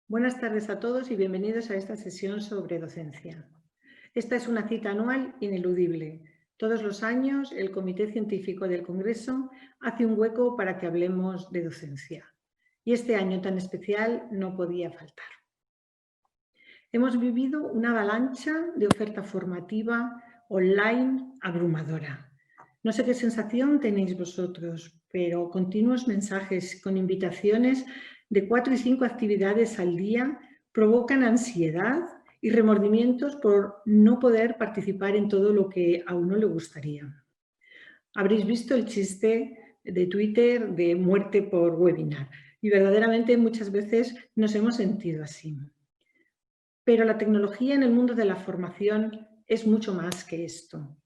Buenas tardes a todos y bienvenidos a esta sesión sobre docencia. Esta es una cita anual ineludible. Todos los años el Comité Científico del Congreso hace un hueco para que hablemos de docencia. Y este año tan especial no podía faltar. Hemos vivido una avalancha de oferta formativa online abrumadora. No sé qué sensación tenéis vosotros, pero continuos mensajes con invitaciones de 4 y 5 actividades al día provocan ansiedad y remordimientos por no poder participar en todo lo que a uno le gustaría. Habréis visto el chiste de Twitter de muerte por webinar y verdaderamente muchas veces nos hemos sentido así. Pero la tecnología en el mundo de la formación es mucho más que esto.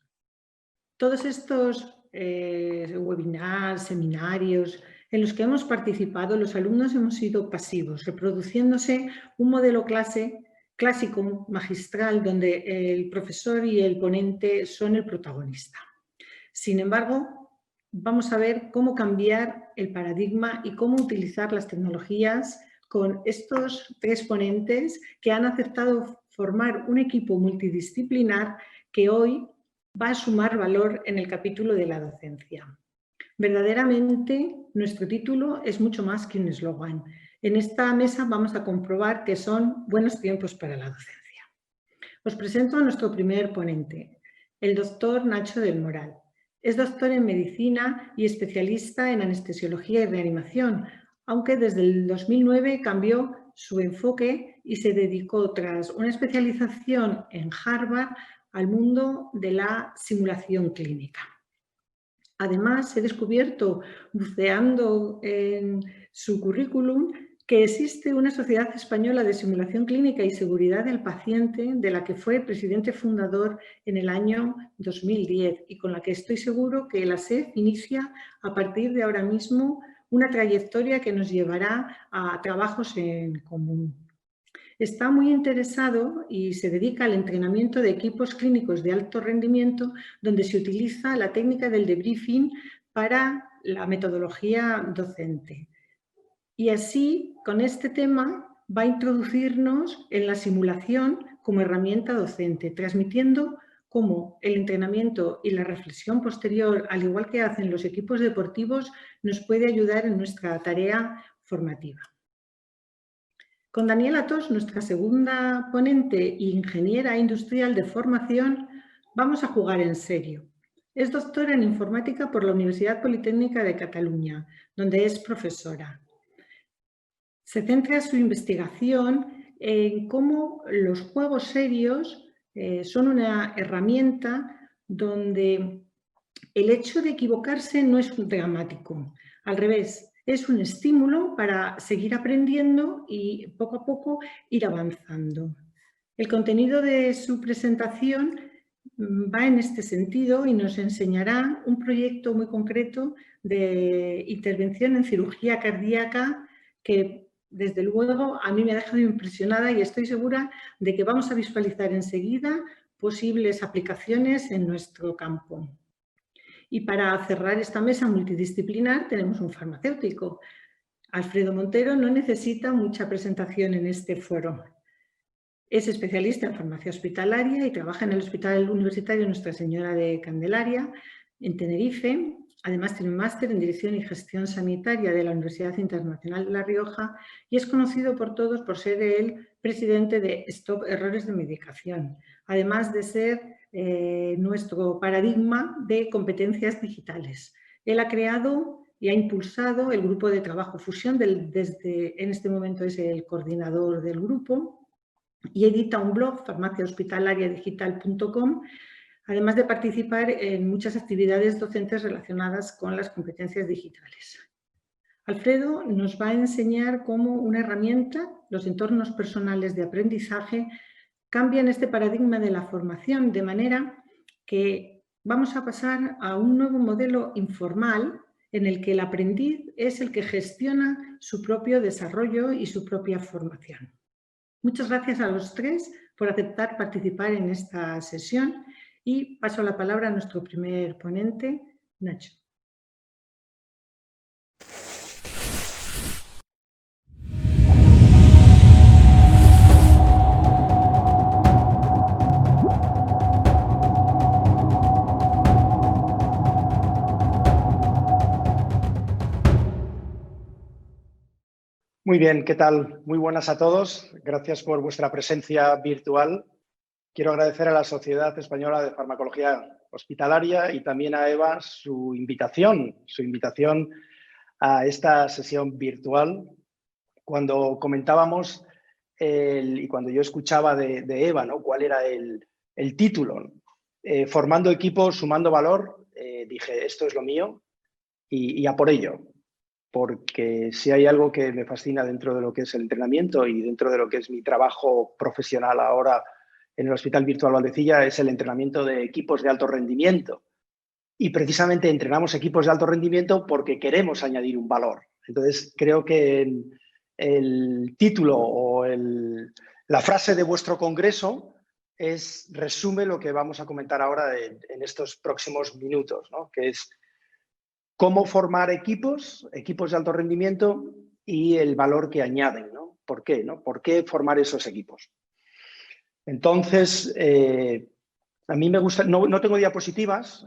Todos estos webinars, seminarios en los que hemos participado, los alumnos hemos sido pasivos, reproduciéndose un modelo clásico, magistral, donde el profesor y el ponente son el protagonista. Sin embargo, vamos a ver cómo cambiar el paradigma y cómo utilizar las tecnologías con estos 3 ponentes que han aceptado formar un equipo multidisciplinar que hoy va a sumar valor en el capítulo de la docencia. Verdaderamente, nuestro título es mucho más que un eslogan. En esta mesa vamos a comprobar que son buenos tiempos para la docencia. Os presento a nuestro primer ponente, el doctor Nacho del Moral. Es doctor en medicina y especialista en anestesiología y reanimación, aunque desde el 2009 cambió su enfoque y se dedicó, tras una especialización en Harvard, al mundo de la simulación clínica. Además, he descubierto, buceando en su currículum, que existe una Sociedad Española de Simulación Clínica y Seguridad del Paciente, de la que fue presidente fundador en el año 2010 y con la que estoy seguro que la SEF inicia a partir de ahora mismo una trayectoria que nos llevará a trabajos en común. Está muy interesado y se dedica al entrenamiento de equipos clínicos de alto rendimiento, donde se utiliza la técnica del debriefing para la metodología docente. Y así, con este tema, va a introducirnos en la simulación como herramienta docente, transmitiendo cómo el entrenamiento y la reflexión posterior, al igual que hacen los equipos deportivos, nos puede ayudar en nuestra tarea formativa. Con Daniela Tos, nuestra segunda ponente e ingeniera industrial de formación, vamos a jugar en serio. Es doctora en informática por la Universidad Politécnica de Cataluña, donde es profesora. Se centra su investigación en cómo los juegos serios son una herramienta donde el hecho de equivocarse no es dramático. Al revés, es un estímulo para seguir aprendiendo y poco a poco ir avanzando. El contenido de su presentación va en este sentido y nos enseñará un proyecto muy concreto de intervención en cirugía cardíaca que, desde luego, a mí me ha dejado impresionada y estoy segura de que vamos a visualizar enseguida posibles aplicaciones en nuestro campo. Y para cerrar esta mesa multidisciplinar tenemos un farmacéutico. Alfredo Montero no necesita mucha presentación en este foro. Es especialista en farmacia hospitalaria y trabaja en el Hospital Universitario Nuestra Señora de Candelaria, en Tenerife. Además tiene un máster en Dirección y Gestión Sanitaria de la Universidad Internacional de La Rioja y es conocido por todos por ser el presidente de Stop Errores de Medicación, además de ser nuestro paradigma de competencias digitales. Él ha creado y ha impulsado el grupo de trabajo Fusión, en este momento es el coordinador del grupo, y edita un blog, farmaciahospitalariadigital.com. además de participar en muchas actividades docentes relacionadas con las competencias digitales. Alfredo nos va a enseñar cómo una herramienta, los entornos personales de aprendizaje, cambian este paradigma de la formación, de manera que vamos a pasar a un nuevo modelo informal en el que el aprendiz es el que gestiona su propio desarrollo y su propia formación. Muchas gracias a los tres por aceptar participar en esta sesión y paso la palabra a nuestro primer ponente, Nacho. Muy bien, ¿qué tal? Muy buenas a todos. Gracias por vuestra presencia virtual. Quiero agradecer a la Sociedad Española de Farmacología Hospitalaria y también a Eva su invitación a esta sesión virtual. Cuando comentábamos y cuando yo escuchaba de Eva, ¿no?, cuál era el título, formando equipos, sumando valor, dije, esto es lo mío y a por ello. Porque si hay algo que me fascina dentro de lo que es el entrenamiento y dentro de lo que es mi trabajo profesional ahora en el Hospital Virtual Valdecilla, es el entrenamiento de equipos de alto rendimiento. Y precisamente entrenamos equipos de alto rendimiento porque queremos añadir un valor. Entonces, creo que el título o la frase de vuestro congreso resume lo que vamos a comentar ahora en estos próximos minutos, ¿no?, que es cómo formar equipos de alto rendimiento y el valor que añaden, ¿no? ¿Por qué, no? ¿Por qué formar esos equipos? Entonces, a mí me gusta, no tengo diapositivas,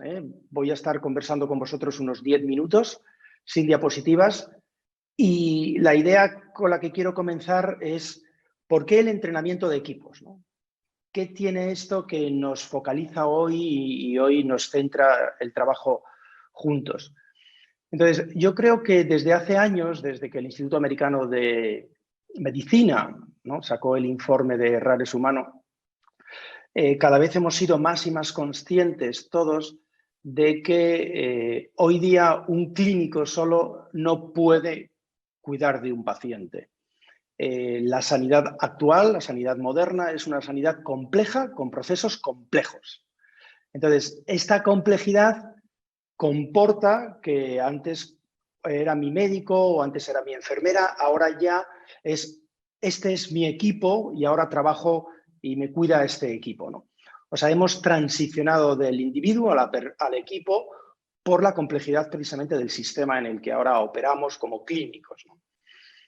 voy a estar conversando con vosotros unos 10 minutos sin diapositivas y la idea con la que quiero comenzar es ¿por qué el entrenamiento de equipos, ¿no? ¿Qué tiene esto que nos focaliza hoy y hoy nos centra el trabajo juntos? Entonces, yo creo que desde hace años, desde que el Instituto Americano de Medicina, ¿no?, sacó el informe de Rares Humano, cada vez hemos sido más y más conscientes todos de que hoy día un clínico solo no puede cuidar de un paciente. La sanidad actual, la sanidad moderna, es una sanidad compleja con procesos complejos. Entonces, esta complejidad comporta que antes era mi médico o antes era mi enfermera, ahora ya este es mi equipo y ahora trabajo y me cuida este equipo, ¿no? O sea, hemos transicionado del individuo al equipo por la complejidad precisamente del sistema en el que ahora operamos como clínicos, ¿no?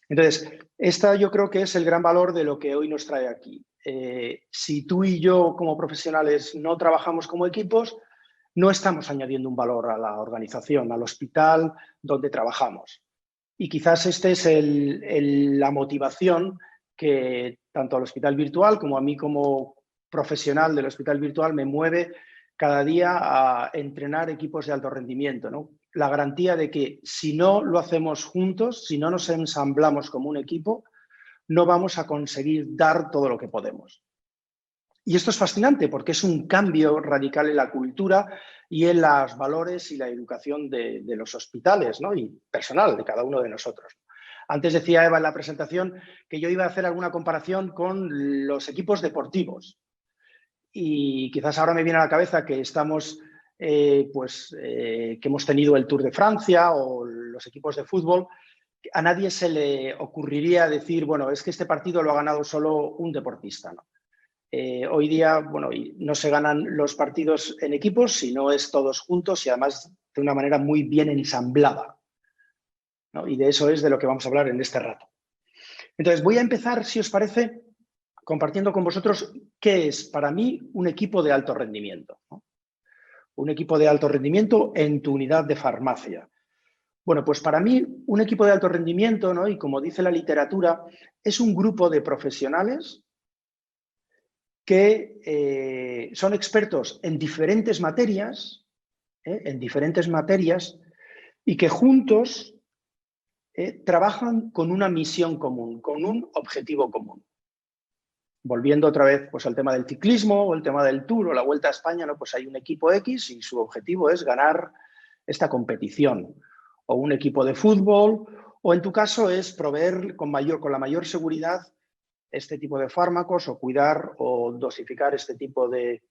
Entonces, esta yo creo que es el gran valor de lo que hoy nos trae aquí. Si tú y yo como profesionales no trabajamos como equipos, no estamos añadiendo un valor a la organización, al hospital donde trabajamos. Y quizás esta es la motivación que tanto al Hospital Virtual como a mí como profesional del Hospital Virtual me mueve cada día a entrenar equipos de alto rendimiento, ¿no? La garantía de que si no lo hacemos juntos, si no nos ensamblamos como un equipo, no vamos a conseguir dar todo lo que podemos. Y esto es fascinante porque es un cambio radical en la cultura y en los valores y la educación de los hospitales, ¿no?, y personal de cada uno de nosotros. Antes decía Eva en la presentación que yo iba a hacer alguna comparación con los equipos deportivos. Y quizás ahora me viene a la cabeza que estamos, que hemos tenido el Tour de Francia o los equipos de fútbol. A nadie se le ocurriría decir, bueno, es que este partido lo ha ganado solo un deportista, ¿no? Hoy día, bueno, no se ganan los partidos en equipos, sino es todos juntos y además de una manera muy bien ensamblada, ¿no? Y de eso es de lo que vamos a hablar en este rato. Entonces, voy a empezar, si os parece, compartiendo con vosotros qué es para mí un equipo de alto rendimiento, ¿no? Un equipo de alto rendimiento en tu unidad de farmacia. Bueno, pues para mí un equipo de alto rendimiento, ¿no?, y como dice la literatura, es un grupo de profesionales que son expertos en diferentes materias, y que juntos trabajan con una misión común, con un objetivo común. volviendo otra vez pues, al tema del ciclismo o el tema del Tour o la Vuelta a España, ¿no? Pues hay un equipo X y su objetivo es ganar esta competición. O un equipo de fútbol, o en tu caso es proveer con la mayor seguridad este tipo de fármacos o cuidar o dosificar este tipo de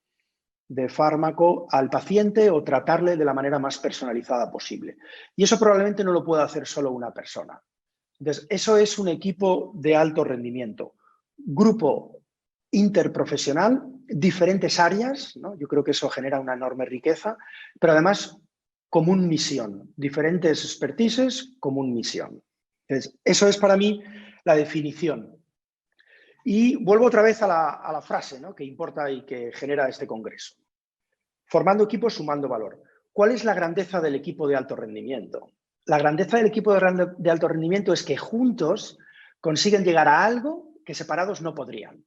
fármaco al paciente o tratarle de la manera más personalizada posible. Y eso probablemente no lo pueda hacer solo una persona. Entonces, eso es un equipo de alto rendimiento. Grupo interprofesional, diferentes áreas, ¿no? Yo creo que eso genera una enorme riqueza, pero además común misión, diferentes expertises, común misión. Entonces, eso es para mí la definición. Y vuelvo otra vez a la frase, ¿no? Que importa y que genera este congreso. Formando equipos, sumando valor. ¿Cuál es la grandeza del equipo de alto rendimiento? La grandeza del equipo de alto rendimiento es que juntos consiguen llegar a algo que separados no podrían.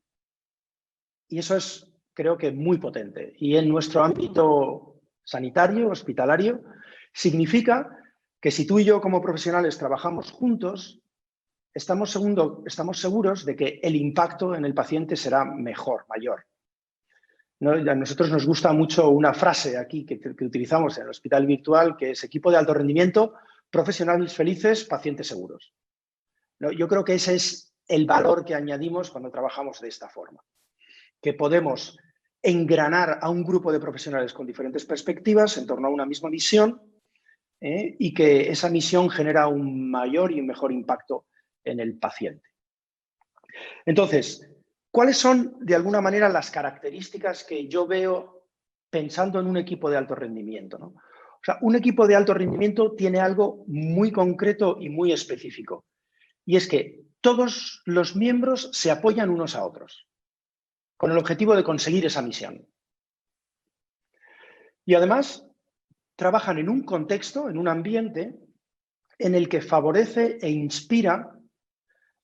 Y eso es, creo que, muy potente. Y en nuestro ámbito sanitario, hospitalario, significa que si tú y yo como profesionales trabajamos juntos, estamos seguros de que el impacto en el paciente será mejor, mayor. ¿No? A nosotros nos gusta mucho una frase aquí que utilizamos en el hospital virtual, que es equipo de alto rendimiento, profesionales felices, pacientes seguros. ¿No? Yo creo que ese es el valor que añadimos cuando trabajamos de esta forma. Que podemos engranar a un grupo de profesionales con diferentes perspectivas en torno a una misma misión y que esa misión genera un mayor y un mejor impacto en el paciente. Entonces, ¿cuáles son, de alguna manera, las características que yo veo pensando en un equipo de alto rendimiento, ¿no? O sea, un equipo de alto rendimiento tiene algo muy concreto y muy específico. Y es que todos los miembros se apoyan unos a otros con el objetivo de conseguir esa misión. Y además, trabajan en un contexto, en un ambiente en el que favorece e inspira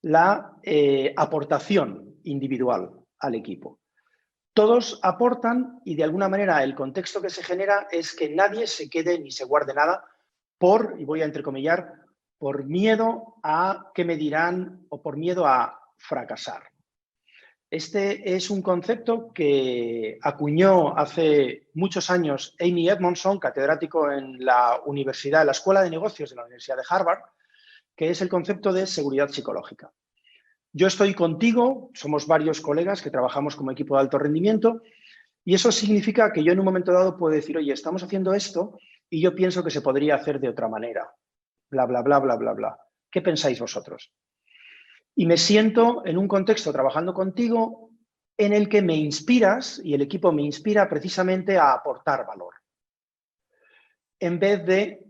la aportación individual al equipo. Todos aportan y de alguna manera el contexto que se genera es que nadie se quede ni se guarde nada por, y voy a entrecomillar, por miedo a qué me dirán o por miedo a fracasar. Este es un concepto que acuñó hace muchos años Amy Edmondson, catedrático en la Escuela de Negocios de la Universidad de Harvard, que es el concepto de seguridad psicológica. Yo estoy contigo, somos varios colegas que trabajamos como equipo de alto rendimiento y eso significa que yo en un momento dado puedo decir, oye, estamos haciendo esto y yo pienso que se podría hacer de otra manera. Bla, bla, bla, bla, bla, bla. ¿Qué pensáis vosotros? Y me siento en un contexto trabajando contigo en el que me inspiras y el equipo me inspira precisamente a aportar valor. En vez de,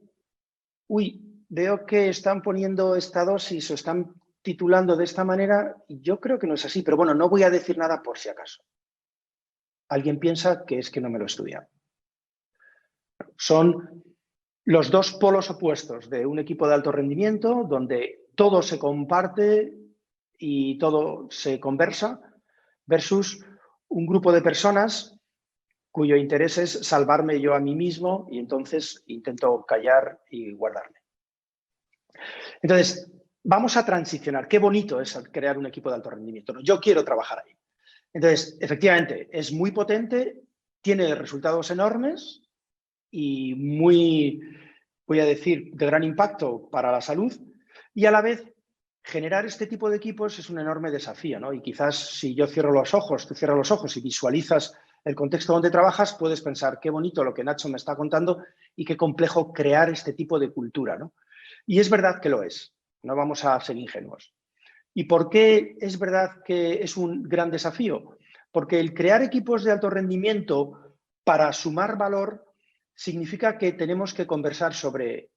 uy, veo que están poniendo esta dosis o están titulando de esta manera, y yo creo que no es así, pero bueno, no voy a decir nada por si acaso. Alguien piensa que es que no me lo estudian. Son los dos polos opuestos de un equipo de alto rendimiento donde todo se comparte y todo se conversa versus un grupo de personas cuyo interés es salvarme yo a mí mismo y entonces intento callar y guardarme. Entonces, vamos a transicionar. Qué bonito es crear un equipo de alto rendimiento. Yo quiero trabajar ahí. Entonces, efectivamente, es muy potente, tiene resultados enormes y muy, voy a decir, de gran impacto para la salud y a la vez generar este tipo de equipos es un enorme desafío, ¿no? Y quizás si yo cierro los ojos, tú cierras los ojos y visualizas el contexto donde trabajas, puedes pensar qué bonito lo que Nacho me está contando y qué complejo crear este tipo de cultura, ¿no? Y es verdad que lo es, no vamos a ser ingenuos. ¿Y por qué es verdad que es un gran desafío? Porque el crear equipos de alto rendimiento para sumar valor significa que tenemos que conversar sobre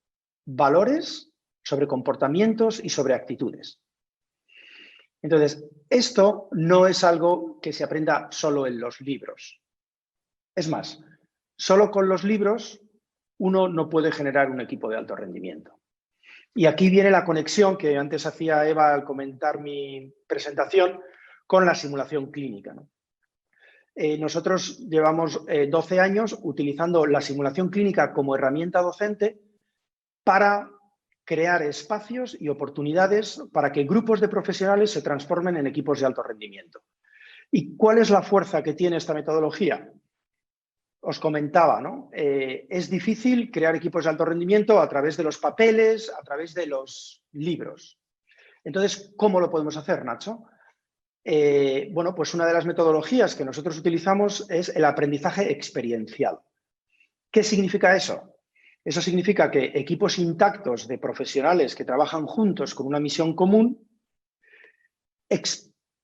valores, sobre comportamientos y sobre actitudes. Entonces, esto no es algo que se aprenda solo en los libros. Es más, solo con los libros uno no puede generar un equipo de alto rendimiento. Y aquí viene la conexión que antes hacía Eva al comentar mi presentación con la simulación clínica, ¿no? Nosotros llevamos 12 años utilizando la simulación clínica como herramienta docente para crear espacios y oportunidades para que grupos de profesionales se transformen en equipos de alto rendimiento. ¿Y cuál es la fuerza que tiene esta metodología? Os comentaba, ¿no? Es difícil crear equipos de alto rendimiento a través de los papeles, a través de los libros. Entonces, ¿cómo lo podemos hacer, Nacho? Bueno, pues una de las metodologías que nosotros utilizamos es el aprendizaje experiencial. ¿Qué significa eso? Eso significa que equipos intactos de profesionales que trabajan juntos con una misión común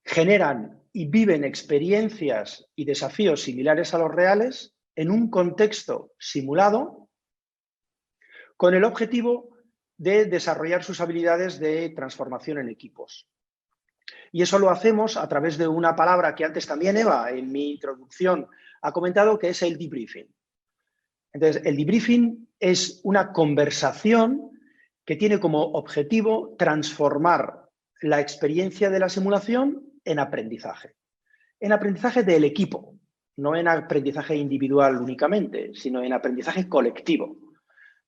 generan y viven experiencias y desafíos similares a los reales en un contexto simulado con el objetivo de desarrollar sus habilidades de transformación en equipos. Y eso lo hacemos a través de una palabra que antes también Eva, en mi introducción, ha comentado, que es el debriefing. Entonces, el debriefing es una conversación que tiene como objetivo transformar la experiencia de la simulación en aprendizaje. En aprendizaje del equipo, no en aprendizaje individual únicamente, sino en aprendizaje colectivo,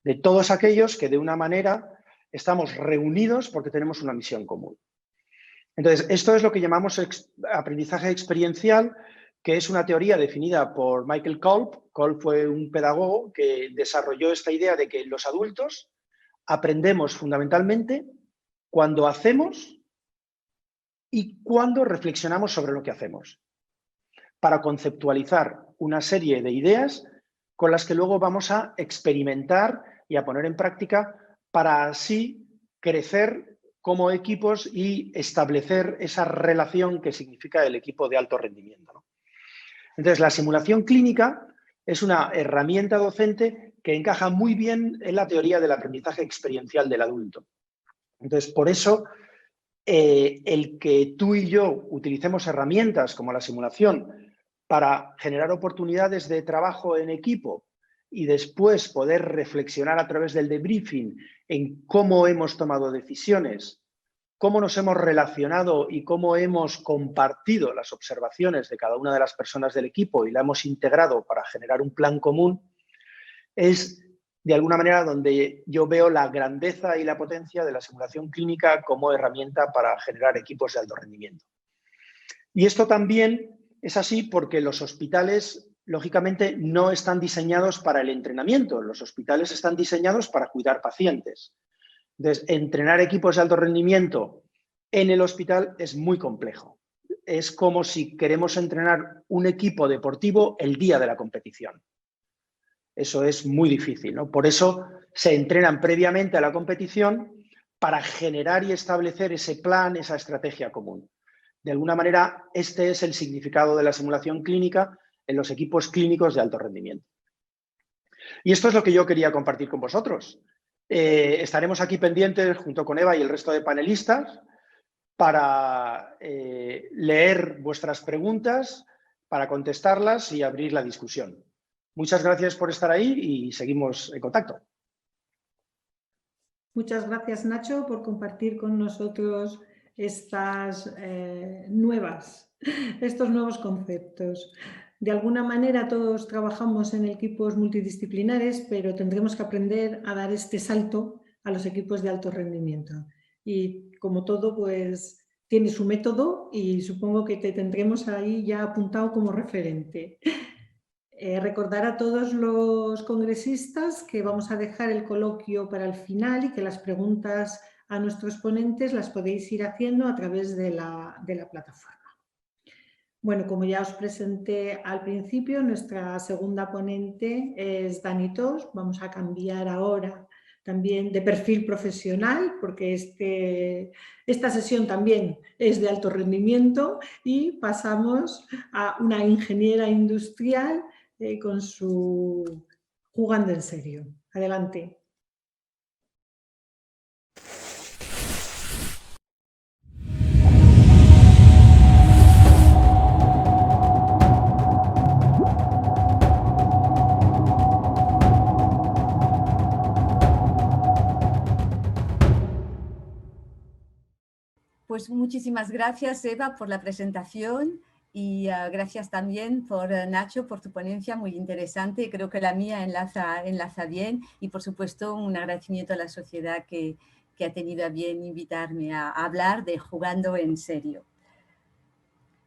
de todos aquellos que de una manera estamos reunidos porque tenemos una misión común. Entonces, esto es lo que llamamos aprendizaje experiencial, que es una teoría definida por Michael Kolb. Kolb fue un pedagogo que desarrolló esta idea de que los adultos aprendemos fundamentalmente cuando hacemos y cuando reflexionamos sobre lo que hacemos, para conceptualizar una serie de ideas con las que luego vamos a experimentar y a poner en práctica para así crecer como equipos y establecer esa relación que significa el equipo de alto rendimiento, ¿no? Entonces, la simulación clínica es una herramienta docente que encaja muy bien en la teoría del aprendizaje experiencial del adulto. Entonces, por eso, el que tú y yo utilicemos herramientas como la simulación para generar oportunidades de trabajo en equipo y después poder reflexionar a través del debriefing en cómo hemos tomado decisiones, cómo nos hemos relacionado y cómo hemos compartido las observaciones de cada una de las personas del equipo y la hemos integrado para generar un plan común, es de alguna manera donde yo veo la grandeza y la potencia de la simulación clínica como herramienta para generar equipos de alto rendimiento. Y esto también es así porque los hospitales, lógicamente, no están diseñados para el entrenamiento. Los hospitales están diseñados para cuidar pacientes. Entonces, entrenar equipos de alto rendimiento en el hospital es muy complejo. Es como si queremos entrenar un equipo deportivo el día de la competición. Eso es muy difícil, ¿no? Por eso se entrenan previamente a la competición para generar y establecer ese plan, esa estrategia común. De alguna manera, este es el significado de la simulación clínica en los equipos clínicos de alto rendimiento. Y esto es lo que yo quería compartir con vosotros. Estaremos aquí pendientes junto con Eva y el resto de panelistas para leer vuestras preguntas, para contestarlas y abrir la discusión. Muchas gracias por estar ahí y seguimos en contacto. Muchas gracias, Nacho, por compartir con nosotros estos nuevos conceptos. De alguna manera todos trabajamos en equipos multidisciplinares, pero tendremos que aprender a dar este salto a los equipos de alto rendimiento. Y como todo, pues tiene su método y supongo que te tendremos ahí ya apuntado como referente. Recordar a todos los congresistas que vamos a dejar el coloquio para el final y que las preguntas a nuestros ponentes las podéis ir haciendo a través de la plataforma. Bueno, como ya os presenté al principio, nuestra segunda ponente es Dani Tost. Vamos a cambiar ahora también de perfil profesional porque esta sesión también es de alto rendimiento y pasamos a una ingeniera industrial con su Jugando en Serio. Adelante. Pues muchísimas gracias, Eva, por la presentación y gracias también por Nacho, por tu ponencia muy interesante. Creo que la mía enlaza bien y, por supuesto, un agradecimiento a la sociedad que ha tenido a bien invitarme a hablar de Jugando en Serio.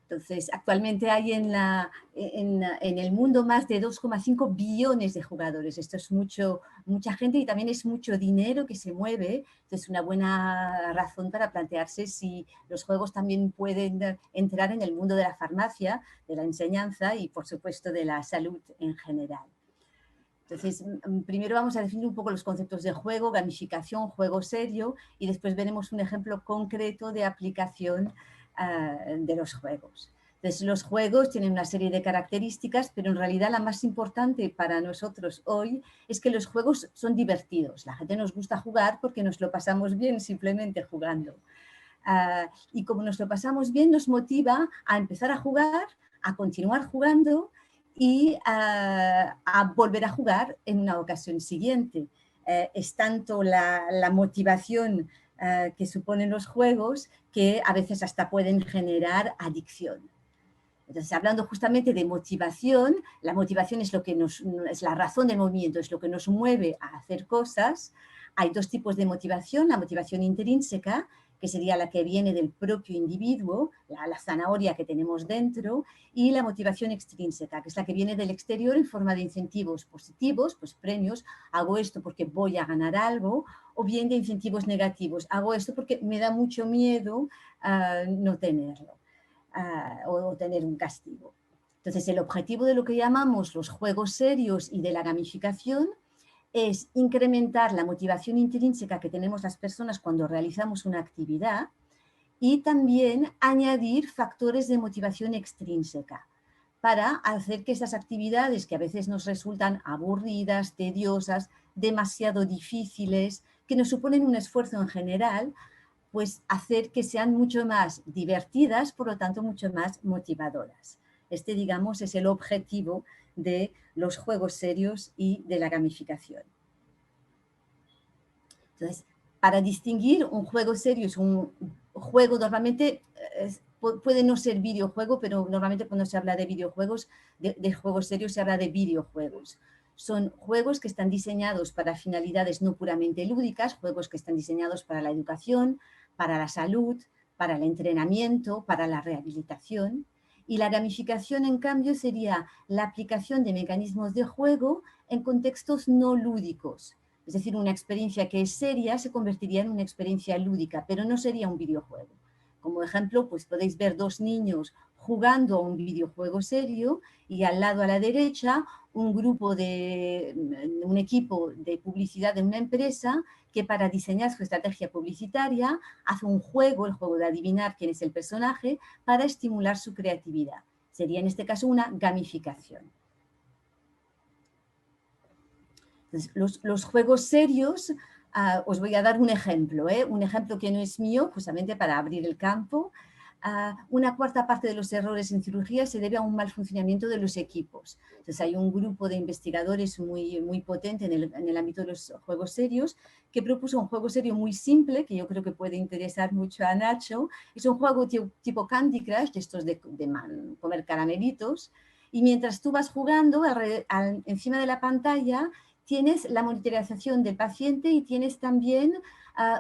Entonces, actualmente hay en el mundo más de 2,5 billones de jugadores. Esto es mucha gente y también es mucho dinero que se mueve. Entonces, una buena razón para plantearse si los juegos también pueden entrar en el mundo de la farmacia, de la enseñanza y, por supuesto, de la salud en general. Entonces, primero vamos a definir un poco los conceptos de juego, gamificación, juego serio, y después veremos un ejemplo concreto de aplicación de los juegos. Entonces, los juegos tienen una serie de características, pero en realidad la más importante para nosotros hoy es que los juegos son divertidos. La gente nos gusta jugar porque nos lo pasamos bien simplemente jugando. Y como nos lo pasamos bien, nos motiva a empezar a jugar, a continuar jugando y a volver a jugar en una ocasión siguiente. Es tanto la motivación que suponen los juegos que a veces hasta pueden generar adicción. Entonces, hablando justamente de motivación, la motivación es la razón del movimiento, es lo que nos mueve a hacer cosas. Hay dos tipos de motivación: la motivación intrínseca, que sería la que viene del propio individuo, la zanahoria que tenemos dentro, y la motivación extrínseca, que es la que viene del exterior en forma de incentivos positivos, pues premios, hago esto porque voy a ganar algo, o bien de incentivos negativos, hago esto porque me da mucho miedo no tenerlo. O tener un castigo. Entonces, el objetivo de lo que llamamos los juegos serios y de la gamificación es incrementar la motivación intrínseca que tenemos las personas cuando realizamos una actividad y también añadir factores de motivación extrínseca para hacer que esas actividades que a veces nos resultan aburridas, tediosas, demasiado difíciles, que nos suponen un esfuerzo en general, pues hacer que sean mucho más divertidas, por lo tanto mucho más motivadoras. Este, digamos, es el objetivo de los juegos serios y de la gamificación. Entonces, para distinguir un juego serio, es un juego normalmente, puede no ser videojuego, pero normalmente cuando se habla de videojuegos, de juegos serios, se habla de videojuegos. Son juegos que están diseñados para finalidades no puramente lúdicas, juegos que están diseñados para la educación, para la salud, para el entrenamiento, para la rehabilitación. Y la gamificación, en cambio, sería la aplicación de mecanismos de juego en contextos no lúdicos. Es decir, una experiencia que es seria se convertiría en una experiencia lúdica, pero no sería un videojuego. Como ejemplo, pues podéis ver dos niños jugando a un videojuego serio y al lado a la derecha un equipo de publicidad de una empresa que para diseñar su estrategia publicitaria hace un juego, el juego de adivinar quién es el personaje, para estimular su creatividad. Sería en este caso una gamificación. Entonces, los juegos serios, os voy a dar un ejemplo que no es mío, justamente para abrir el campo. Una cuarta parte de los errores en cirugía se debe a un mal funcionamiento de los equipos. Entonces, hay un grupo de investigadores muy potente en el ámbito de los juegos serios que propuso un juego serio muy simple, que yo creo que puede interesar mucho a Nacho. Es un juego tipo Candy Crush, de estos de comer caramelitos, y mientras tú vas jugando, encima de la pantalla tienes la monitorización del paciente y tienes también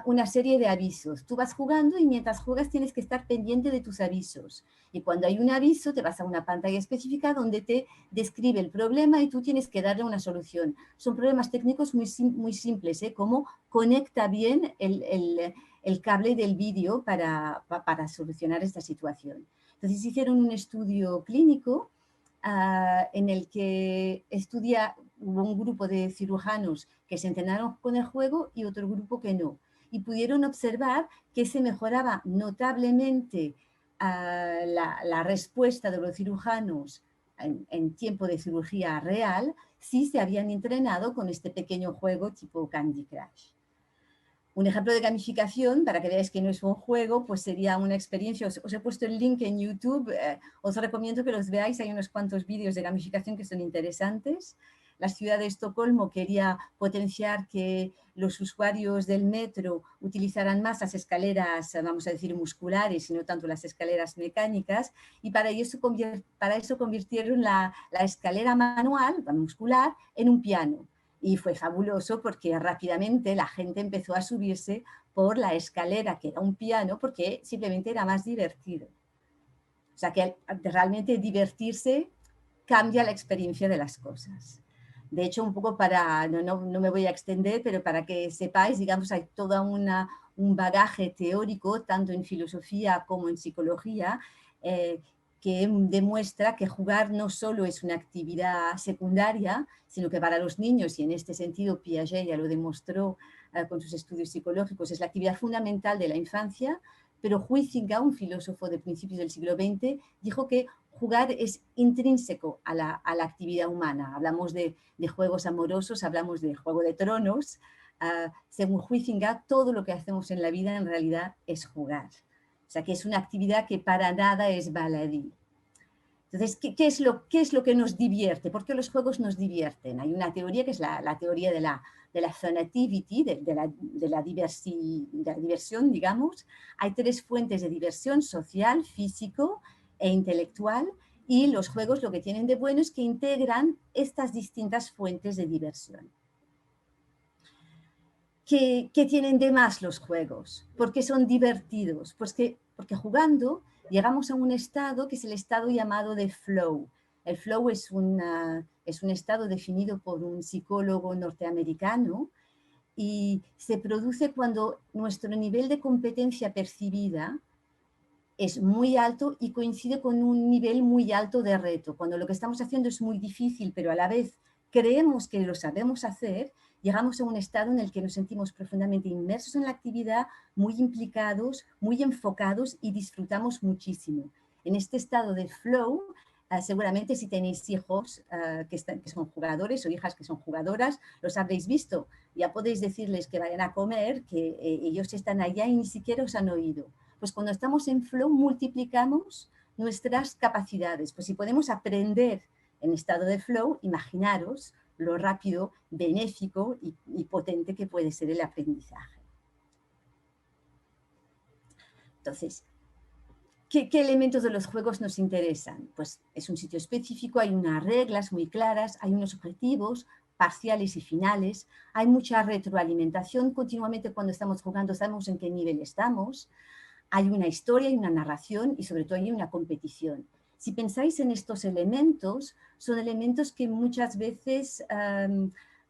una serie de avisos. Tú vas jugando y mientras juegas tienes que estar pendiente de tus avisos. Y cuando hay un aviso te vas a una pantalla específica donde te describe el problema y tú tienes que darle una solución. Son problemas técnicos muy simples, como conecta bien el cable del vídeo para solucionar esta situación. Entonces hicieron un estudio clínico en el que hubo un grupo de cirujanos que se entrenaron con el juego y otro grupo que no. Y pudieron observar que se mejoraba notablemente la respuesta de los cirujanos en tiempo de cirugía real si se habían entrenado con este pequeño juego tipo Candy Crush. Un ejemplo de gamificación, para que veáis que no es un juego, pues sería una experiencia. Os he puesto el link en YouTube, os recomiendo que los veáis, hay unos cuantos vídeos de gamificación que son interesantes. La ciudad de Estocolmo quería potenciar que los usuarios del metro utilizaran más las escaleras, vamos a decir, musculares y no tanto las escaleras mecánicas, y para eso convirtieron la escalera manual, muscular, en un piano. Y fue fabuloso porque rápidamente la gente empezó a subirse por la escalera, que era un piano, porque simplemente era más divertido. O sea que realmente divertirse cambia la experiencia de las cosas. De hecho, un poco para, no me voy a extender, pero para que sepáis, digamos, hay todo un bagaje teórico, tanto en filosofía como en psicología, que demuestra que jugar no solo es una actividad secundaria, sino que para los niños, y en este sentido Piaget ya lo demostró con sus estudios psicológicos, es la actividad fundamental de la infancia, pero Huizinga, un filósofo de principios del siglo XX, dijo que jugar es intrínseco a la actividad humana. Hablamos de juegos amorosos, hablamos de Juego de Tronos. Según Huizinga, todo lo que hacemos en la vida en realidad es jugar. O sea, que es una actividad que para nada es baladí. Entonces, ¿qué es lo que nos divierte? ¿Por qué los juegos nos divierten? Hay una teoría que es la teoría de la zonativity, de la diversión, digamos. Hay 3 fuentes de diversión: social, físico e intelectual, y los juegos lo que tienen de bueno es que integran estas distintas fuentes de diversión. ¿Qué tienen de más los juegos? ¿Por qué son divertidos? Pues porque jugando llegamos a un estado que es el estado llamado de flow. El flow es un estado definido por un psicólogo norteamericano y se produce cuando nuestro nivel de competencia percibida es muy alto y coincide con un nivel muy alto de reto. Cuando lo que estamos haciendo es muy difícil, pero a la vez creemos que lo sabemos hacer, llegamos a un estado en el que nos sentimos profundamente inmersos en la actividad, muy implicados, muy enfocados y disfrutamos muchísimo. En este estado de flow, seguramente si tenéis hijos que son jugadores o hijas que son jugadoras, los habréis visto. Ya podéis decirles que vayan a comer, que ellos están allá y ni siquiera os han oído. Pues cuando estamos en flow multiplicamos nuestras capacidades. Pues si podemos aprender en estado de flow, imaginaros lo rápido, benéfico y potente que puede ser el aprendizaje. Entonces, ¿qué elementos de los juegos nos interesan? Pues es un sitio específico, hay unas reglas muy claras, hay unos objetivos parciales y finales, hay mucha retroalimentación, continuamente cuando estamos jugando sabemos en qué nivel estamos, hay una historia, hay una narración y sobre todo hay una competición. Si pensáis en estos elementos, son elementos que muchas veces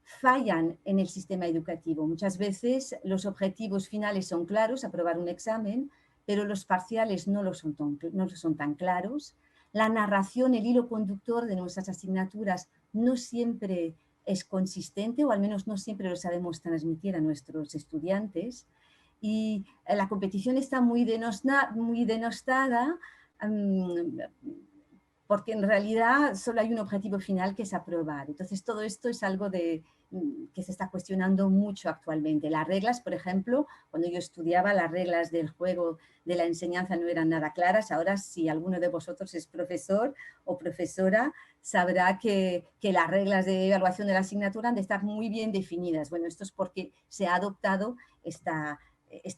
fallan en el sistema educativo. Muchas veces los objetivos finales son claros, aprobar un examen, pero los parciales no lo son tan claros. La narración, el hilo conductor de nuestras asignaturas no siempre es consistente, o al menos no siempre lo sabemos transmitir a nuestros estudiantes. Y la competición está muy denostada porque en realidad solo hay un objetivo final que es aprobar. Entonces todo esto es algo que se está cuestionando mucho actualmente. Las reglas, por ejemplo, cuando yo estudiaba, las reglas del juego de la enseñanza no eran nada claras. Ahora, si alguno de vosotros es profesor o profesora, sabrá que las reglas de evaluación de la asignatura han de estar muy bien definidas. Bueno, esto es porque se ha adoptado esta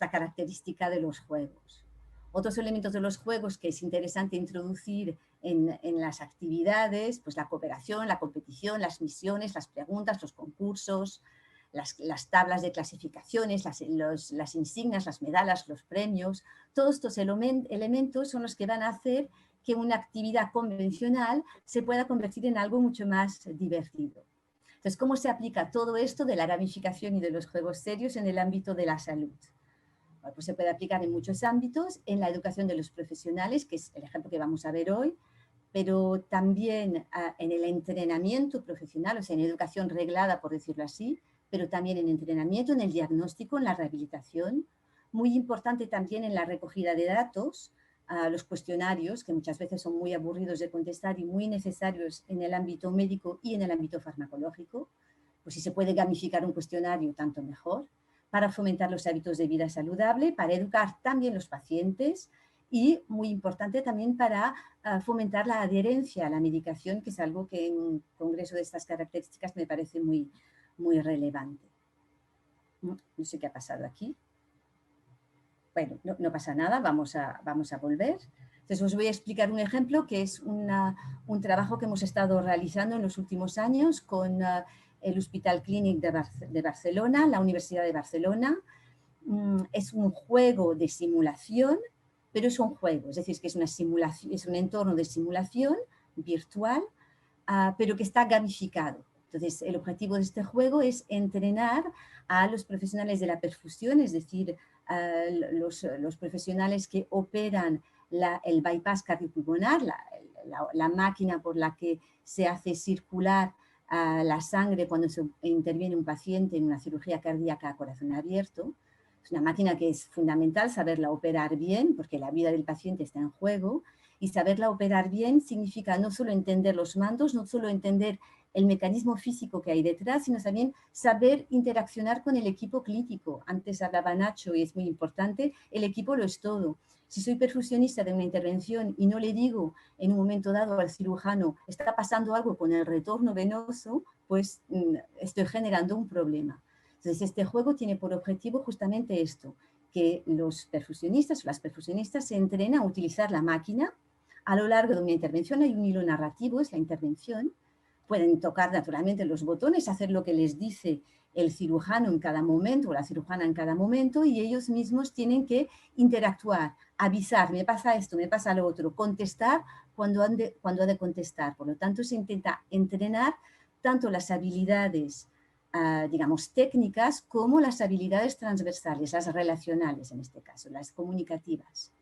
característica de los juegos. Otros elementos de los juegos que es interesante introducir en las actividades, pues la cooperación, la competición, las misiones, las preguntas, los concursos, las tablas de clasificaciones, las insignias, las medallas, los premios. Todos estos elementos son los que van a hacer que una actividad convencional se pueda convertir en algo mucho más divertido. Entonces, ¿cómo se aplica todo esto de la gamificación y de los juegos serios en el ámbito de la salud? Bueno, pues se puede aplicar en muchos ámbitos, en la educación de los profesionales, que es el ejemplo que vamos a ver hoy, pero también en el entrenamiento profesional, o sea, en educación reglada, por decirlo así, pero también en entrenamiento, en el diagnóstico, en la rehabilitación. Muy importante también en la recogida de datos, los cuestionarios, que muchas veces son muy aburridos de contestar y muy necesarios en el ámbito médico y en el ámbito farmacológico. Pues si se puede gamificar un cuestionario, tanto mejor, para fomentar los hábitos de vida saludable, para educar también los pacientes y, muy importante, también para fomentar la adherencia a la medicación, que es algo que en un congreso de estas características me parece muy, muy relevante. No sé qué ha pasado aquí. Bueno, no pasa nada, vamos a volver. Entonces os voy a explicar un ejemplo que es un trabajo que hemos estado realizando en los últimos años con el Hospital Clínic de Barcelona, la Universidad de Barcelona. Es un juego de simulación pero es un juego, es decir, que es una simulación, es un entorno de simulación virtual, pero que está gamificado. Entonces, el objetivo de este juego es entrenar a los profesionales de la perfusión, es decir, los profesionales que operan el bypass cardiopulmonar, la máquina por la que se hace circular la sangre cuando se interviene un paciente en una cirugía cardíaca a corazón abierto. Es una máquina que es fundamental saberla operar bien, porque la vida del paciente está en juego, y saberla operar bien significa no solo entender los mandos, no solo entender el mecanismo físico que hay detrás, sino también saber interaccionar con el equipo clínico. Antes hablaba Nacho y es muy importante, el equipo lo es todo. Si soy perfusionista de una intervención y no le digo en un momento dado al cirujano está pasando algo con el retorno venoso, pues estoy generando un problema. Entonces, este juego tiene por objetivo justamente esto, que los perfusionistas o las perfusionistas se entrenan a utilizar la máquina. A lo largo de una intervención hay un hilo narrativo, es la intervención. Pueden tocar naturalmente los botones, hacer lo que les dice el cirujano en cada momento o la cirujana en cada momento, y ellos mismos tienen que interactuar, avisar, me pasa esto, me pasa lo otro, contestar cuando ha de contestar. Por lo tanto, se intenta entrenar tanto las habilidades, digamos, técnicas, como las habilidades transversales, las relacionales en este caso, las comunicativas.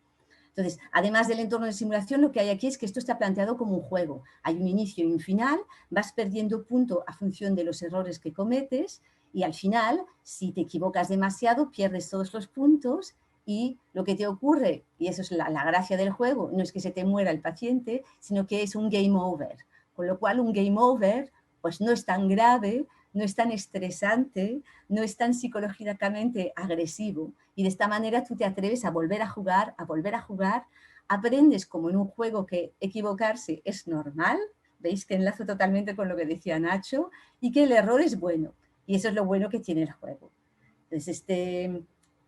Entonces, además del entorno de simulación, lo que hay aquí es que esto está planteado como un juego. Hay un inicio y un final, vas perdiendo punto a función de los errores que cometes, y al final, si te equivocas demasiado, pierdes todos los puntos, y lo que te ocurre, y eso es la gracia del juego, no es que se te muera el paciente, sino que es un game over. Con lo cual, un game over pues no es tan grave, no es tan estresante, no es tan psicológicamente agresivo, y de esta manera tú te atreves a volver a jugar, aprendes como en un juego que equivocarse es normal, veis que enlazo totalmente con lo que decía Nacho, y que el error es bueno, y eso es lo bueno que tiene el juego. Entonces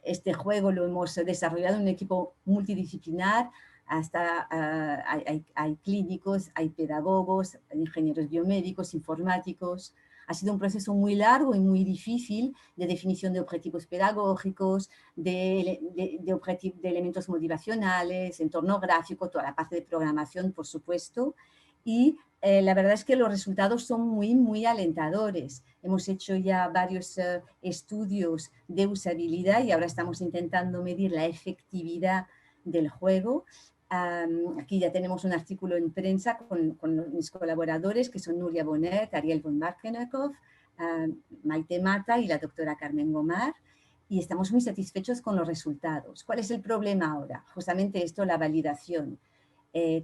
este juego lo hemos desarrollado en un equipo multidisciplinar, hasta hay clínicos, hay pedagogos, hay ingenieros biomédicos, informáticos. Ha sido un proceso muy largo y muy difícil de definición de objetivos pedagógicos, de elementos motivacionales, entorno gráfico, toda la parte de programación, por supuesto. Y la verdad es que los resultados son muy, muy alentadores. Hemos hecho ya varios estudios de usabilidad y ahora estamos intentando medir la efectividad del juego. Aquí ya tenemos un artículo en prensa con mis colaboradores, que son Nuria Bonet, Ariel von Markenekov, Maite Mata y la doctora Carmen Gomar, y estamos muy satisfechos con los resultados. ¿Cuál es el problema ahora? Justamente esto, la validación.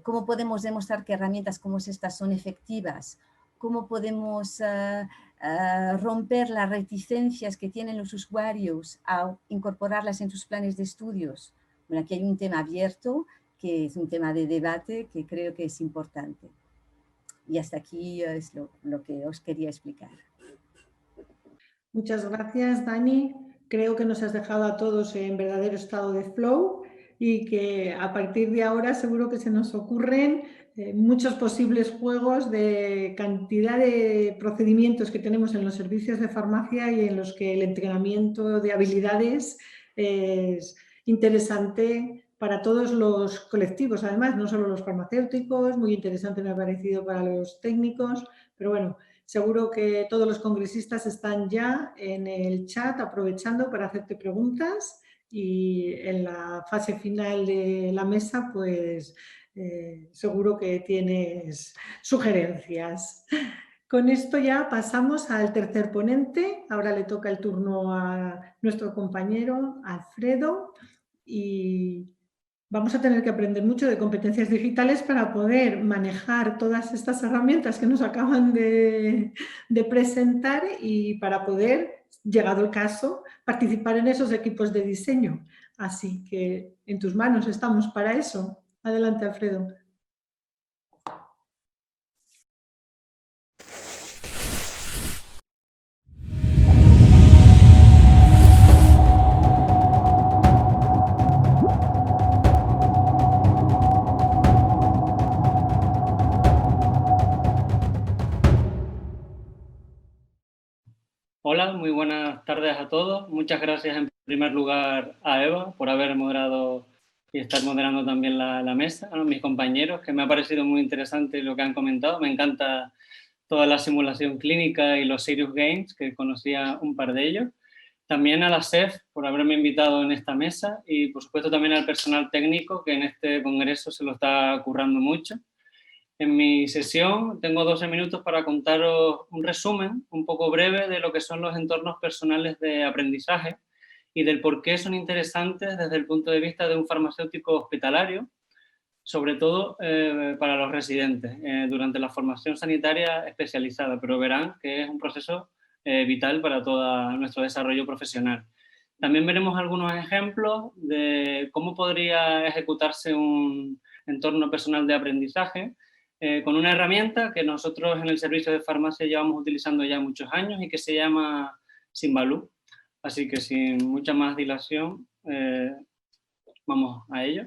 ¿Cómo podemos demostrar que herramientas como estas son efectivas? ¿Cómo podemos romper las reticencias que tienen los usuarios a incorporarlas en sus planes de estudios? Bueno, aquí hay un tema abierto, que es un tema de debate que creo que es importante. Y hasta aquí es lo que os quería explicar. Muchas gracias, Dani. Creo que nos has dejado a todos en verdadero estado de flow y que a partir de ahora seguro que se nos ocurren muchos posibles juegos de cantidad de procedimientos que tenemos en los servicios de farmacia y en los que el entrenamiento de habilidades es interesante para todos los colectivos, además, no solo los farmacéuticos, muy interesante me ha parecido para los técnicos, pero bueno, seguro que todos los congresistas están ya en el chat aprovechando para hacerte preguntas, y en la fase final de la mesa, pues seguro que tienes sugerencias. Con esto ya pasamos al tercer ponente. Ahora le toca el turno a nuestro compañero Alfredo, y vamos a tener que aprender mucho de competencias digitales para poder manejar todas estas herramientas que nos acaban de presentar, y para poder, llegado el caso, participar en esos equipos de diseño. Así que en tus manos estamos para eso. Adelante, Alfredo. Hola, muy buenas tardes a todos. Muchas gracias en primer lugar a Eva por haber moderado y estar moderando también la mesa, a mis compañeros, que me ha parecido muy interesante lo que han comentado. Me encanta toda la simulación clínica y los Serious Games, que conocía un par de ellos. También a la SEF por haberme invitado en esta mesa y, por supuesto, también al personal técnico que en este congreso se lo está currando mucho. En mi sesión tengo 12 minutos para contaros un resumen un poco breve de lo que son los entornos personales de aprendizaje y del por qué son interesantes desde el punto de vista de un farmacéutico hospitalario, sobre todo para los residentes, durante la formación sanitaria especializada, pero verán que es un proceso vital para todo nuestro desarrollo profesional. También veremos algunos ejemplos de cómo podría ejecutarse un entorno personal de aprendizaje con una herramienta que nosotros en el servicio de farmacia llevamos utilizando ya muchos años y que se llama Symbaloo. Así que sin mucha más dilación, vamos a ello.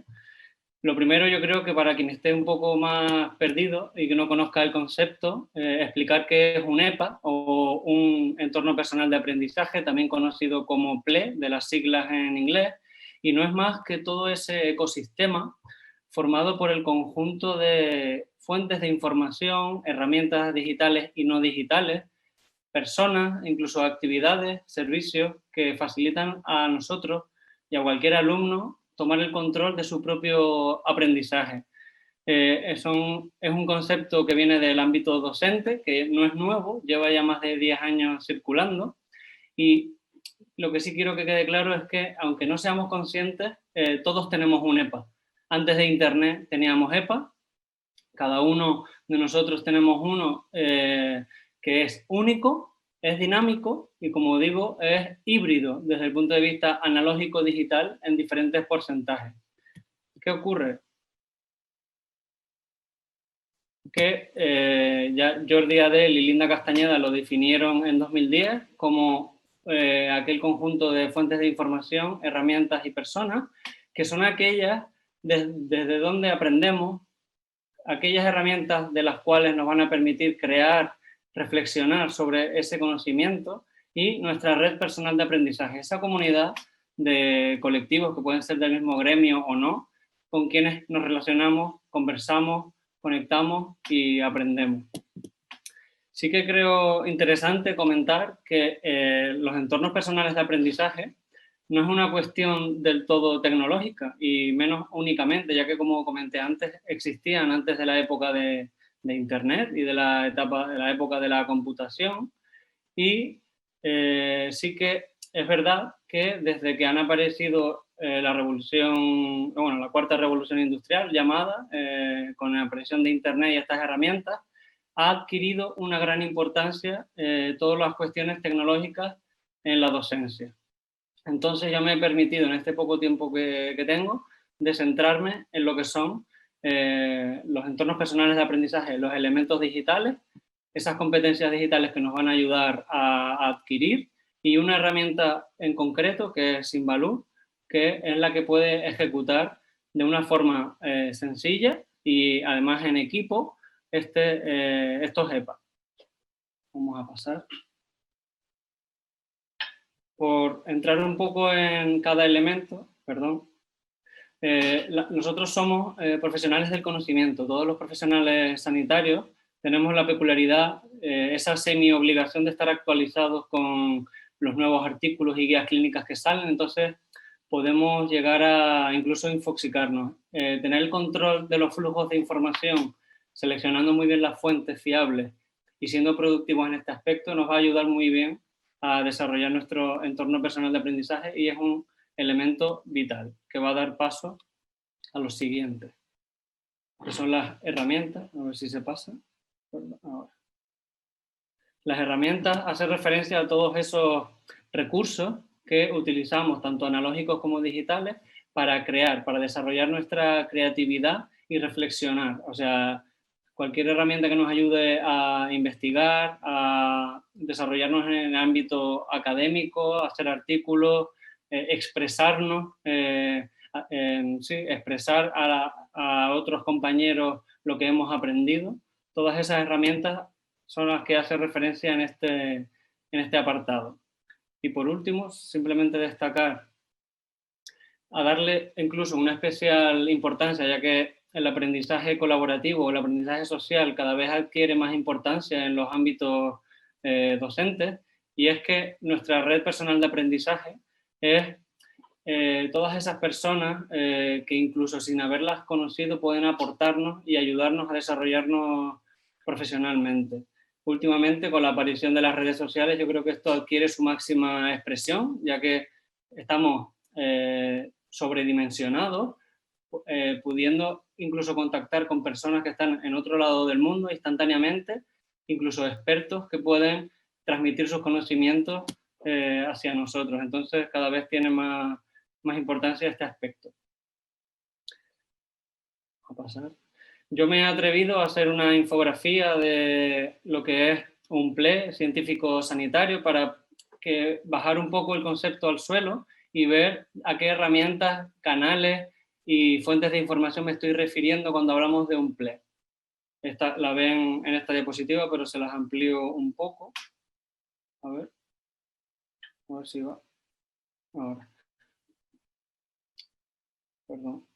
Lo primero, yo creo que para quien esté un poco más perdido y que no conozca el concepto, explicar qué es un EPA o un entorno personal de aprendizaje, también conocido como PLE, de las siglas en inglés, y no es más que todo ese ecosistema formado por el conjunto de fuentes de información, herramientas digitales y no digitales, personas, incluso actividades, servicios que facilitan a nosotros y a cualquier alumno tomar el control de su propio aprendizaje. Es un concepto que viene del ámbito docente, que no es nuevo, lleva ya más de 10 años circulando, y lo que sí quiero que quede claro es que, aunque no seamos conscientes, todos tenemos un EPA. Antes de Internet teníamos EPA, cada uno de nosotros tenemos uno que es único, es dinámico y, como digo, es híbrido desde el punto de vista analógico-digital en diferentes porcentajes. ¿Qué ocurre? Que ya Jordi Adel y Linda Castañeda lo definieron en 2010 como aquel conjunto de fuentes de información, herramientas y personas, que son aquellas desde donde aprendemos, aquellas herramientas de las cuales nos van a permitir crear, reflexionar sobre ese conocimiento y nuestra red personal de aprendizaje, esa comunidad de colectivos que pueden ser del mismo gremio o no, con quienes nos relacionamos, conversamos, conectamos y aprendemos. Sí que creo interesante comentar que los entornos personales de aprendizaje no es una cuestión del todo tecnológica y menos únicamente, ya que, como comenté antes, existían antes de la época de Internet y de la época de la computación, y sí que es verdad que desde que han aparecido la cuarta revolución industrial llamada, con la aparición de Internet y estas herramientas, ha adquirido una gran importancia todas las cuestiones tecnológicas en la docencia. Entonces ya me he permitido, en este poco tiempo que tengo, de centrarme en lo que son los entornos personales de aprendizaje, los elementos digitales, esas competencias digitales que nos van a ayudar a adquirir, y una herramienta en concreto que es Symbaloo, que es la que puede ejecutar de una forma sencilla y además en equipo estos EPA. Vamos a pasar. Por entrar un poco en cada elemento, perdón, nosotros somos profesionales del conocimiento. Todos los profesionales sanitarios tenemos la peculiaridad, esa semi-obligación de estar actualizados con los nuevos artículos y guías clínicas que salen, entonces podemos llegar a incluso infoxicarnos. Tener el control de los flujos de información, seleccionando muy bien las fuentes fiables y siendo productivos en este aspecto, nos va a ayudar muy bien a desarrollar nuestro entorno personal de aprendizaje, y es un elemento vital que va a dar paso a los siguientes, que son las herramientas. A ver si se pasa. Ahora. Las herramientas hacen referencia a todos esos recursos que utilizamos, tanto analógicos como digitales, para crear, para desarrollar nuestra creatividad y reflexionar. O sea, cualquier herramienta que nos ayude a investigar, a desarrollarnos en el ámbito académico, a hacer artículos, expresarnos, expresar a otros compañeros lo que hemos aprendido. Todas esas herramientas son las que hacen referencia en este apartado. Y por último, simplemente destacar a darle incluso una especial importancia, ya que el aprendizaje colaborativo o el aprendizaje social cada vez adquiere más importancia en los ámbitos docentes, y es que nuestra red personal de aprendizaje es todas esas personas que incluso sin haberlas conocido pueden aportarnos y ayudarnos a desarrollarnos profesionalmente. Últimamente, con la aparición de las redes sociales, yo creo que esto adquiere su máxima expresión, ya que estamos sobredimensionados, pudiendo incluso contactar con personas que están en otro lado del mundo instantáneamente, incluso expertos que pueden transmitir sus conocimientos hacia nosotros. Entonces, cada vez tiene más importancia este aspecto. A pasar. Yo me he atrevido a hacer una infografía de lo que es un PLE científico sanitario para bajar un poco el concepto al suelo y ver a qué herramientas, canales y fuentes de información me estoy refiriendo cuando hablamos de un PLE. Esta la ven en esta diapositiva, pero se las amplío un poco. A ver si va. Ahora. Perdón.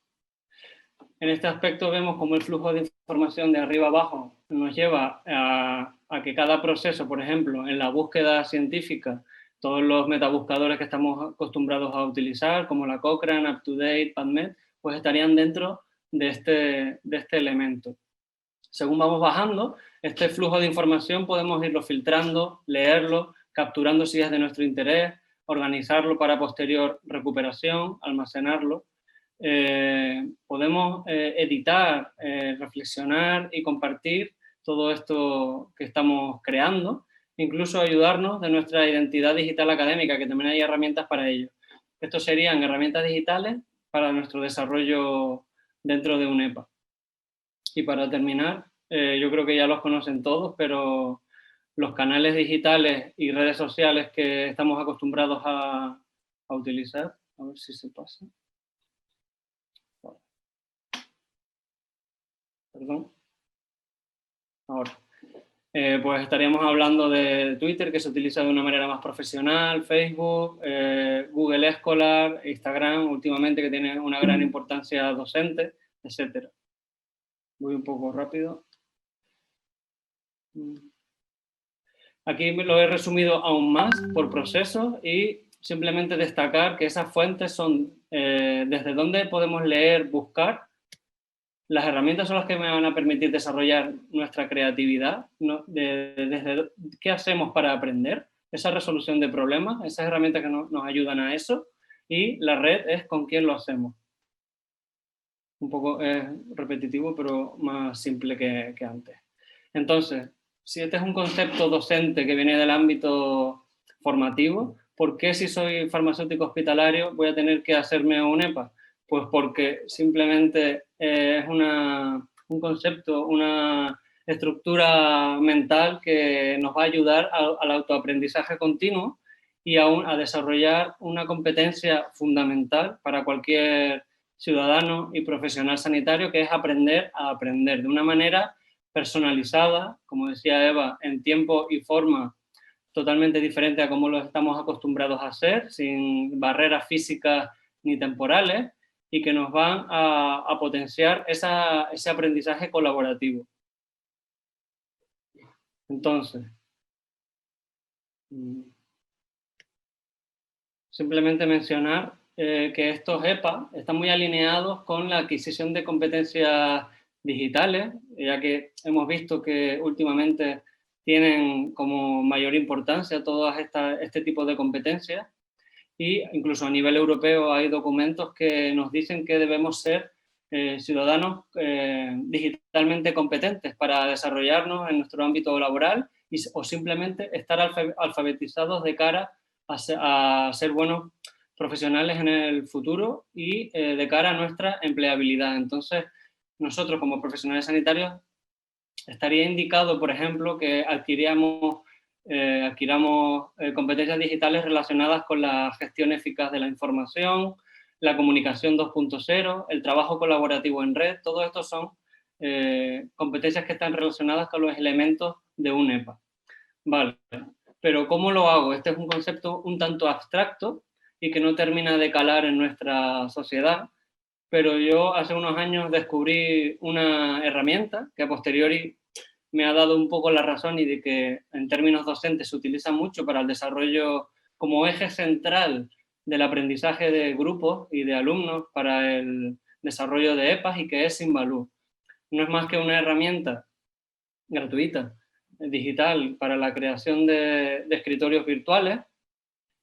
En este aspecto vemos cómo el flujo de información de arriba abajo nos lleva a que cada proceso, por ejemplo, en la búsqueda científica, todos los metabuscadores que estamos acostumbrados a utilizar, como la Cochrane, UpToDate, PubMed, pues estarían dentro de este elemento. Según vamos bajando, este flujo de información podemos irlo filtrando, leerlo, capturando si es de nuestro interés, organizarlo para posterior recuperación, almacenarlo. Podemos editar, reflexionar y compartir todo esto que estamos creando, incluso ayudarnos de nuestra identidad digital académica, que también hay herramientas para ello. Estos serían herramientas digitales para nuestro desarrollo dentro de UNEPA. Y para terminar, yo creo que ya los conocen todos, pero los canales digitales y redes sociales que estamos acostumbrados a utilizar, a ver si se pasa. Perdón. Ahora. Pues estaríamos hablando de Twitter, que se utiliza de una manera más profesional, Facebook, Google Scholar, Instagram, últimamente, que tiene una gran importancia docente, etc. Voy un poco rápido. Aquí lo he resumido aún más por procesos y simplemente destacar que esas fuentes son desde donde podemos leer, buscar. Las herramientas son las que me van a permitir desarrollar nuestra creatividad, ¿no? Desde qué hacemos para aprender, esa resolución de problemas, esas herramientas que nos ayudan a eso, y la red es con quién lo hacemos. Un poco repetitivo, pero más simple que antes. Entonces, si este es un concepto docente que viene del ámbito formativo, ¿por qué si soy farmacéutico hospitalario voy a tener que hacerme UNEPA? Pues porque simplemente es un concepto, una estructura mental que nos va a ayudar al autoaprendizaje continuo y a desarrollar una competencia fundamental para cualquier ciudadano y profesional sanitario, que es aprender a aprender de una manera personalizada, como decía Eva, en tiempo y forma totalmente diferente a como lo estamos acostumbrados a hacer, sin barreras físicas ni temporales, y que nos van a potenciar ese aprendizaje colaborativo. Entonces, simplemente mencionar que estos EPA están muy alineados con la adquisición de competencias digitales, ya que hemos visto que últimamente tienen como mayor importancia todas este tipo de competencias. Y incluso a nivel europeo hay documentos que nos dicen que debemos ser ciudadanos digitalmente competentes para desarrollarnos en nuestro ámbito laboral o simplemente estar alfabetizados de cara a ser buenos profesionales en el futuro y de cara a nuestra empleabilidad. Entonces, nosotros como profesionales sanitarios estaría indicado, por ejemplo, que adquiramos competencias digitales relacionadas con la gestión eficaz de la información, la comunicación 2.0, el trabajo colaborativo en red. Todo esto son competencias que están relacionadas con los elementos de un EPA. Vale, pero ¿cómo lo hago? Este es un concepto un tanto abstracto y que no termina de calar en nuestra sociedad, pero yo hace unos años descubrí una herramienta que a posteriori me ha dado un poco la razón y de que en términos docentes se utiliza mucho para el desarrollo como eje central del aprendizaje de grupos y de alumnos para el desarrollo de EPAs, y que es Simbaloo. No es más que una herramienta gratuita, digital, para la creación de escritorios virtuales,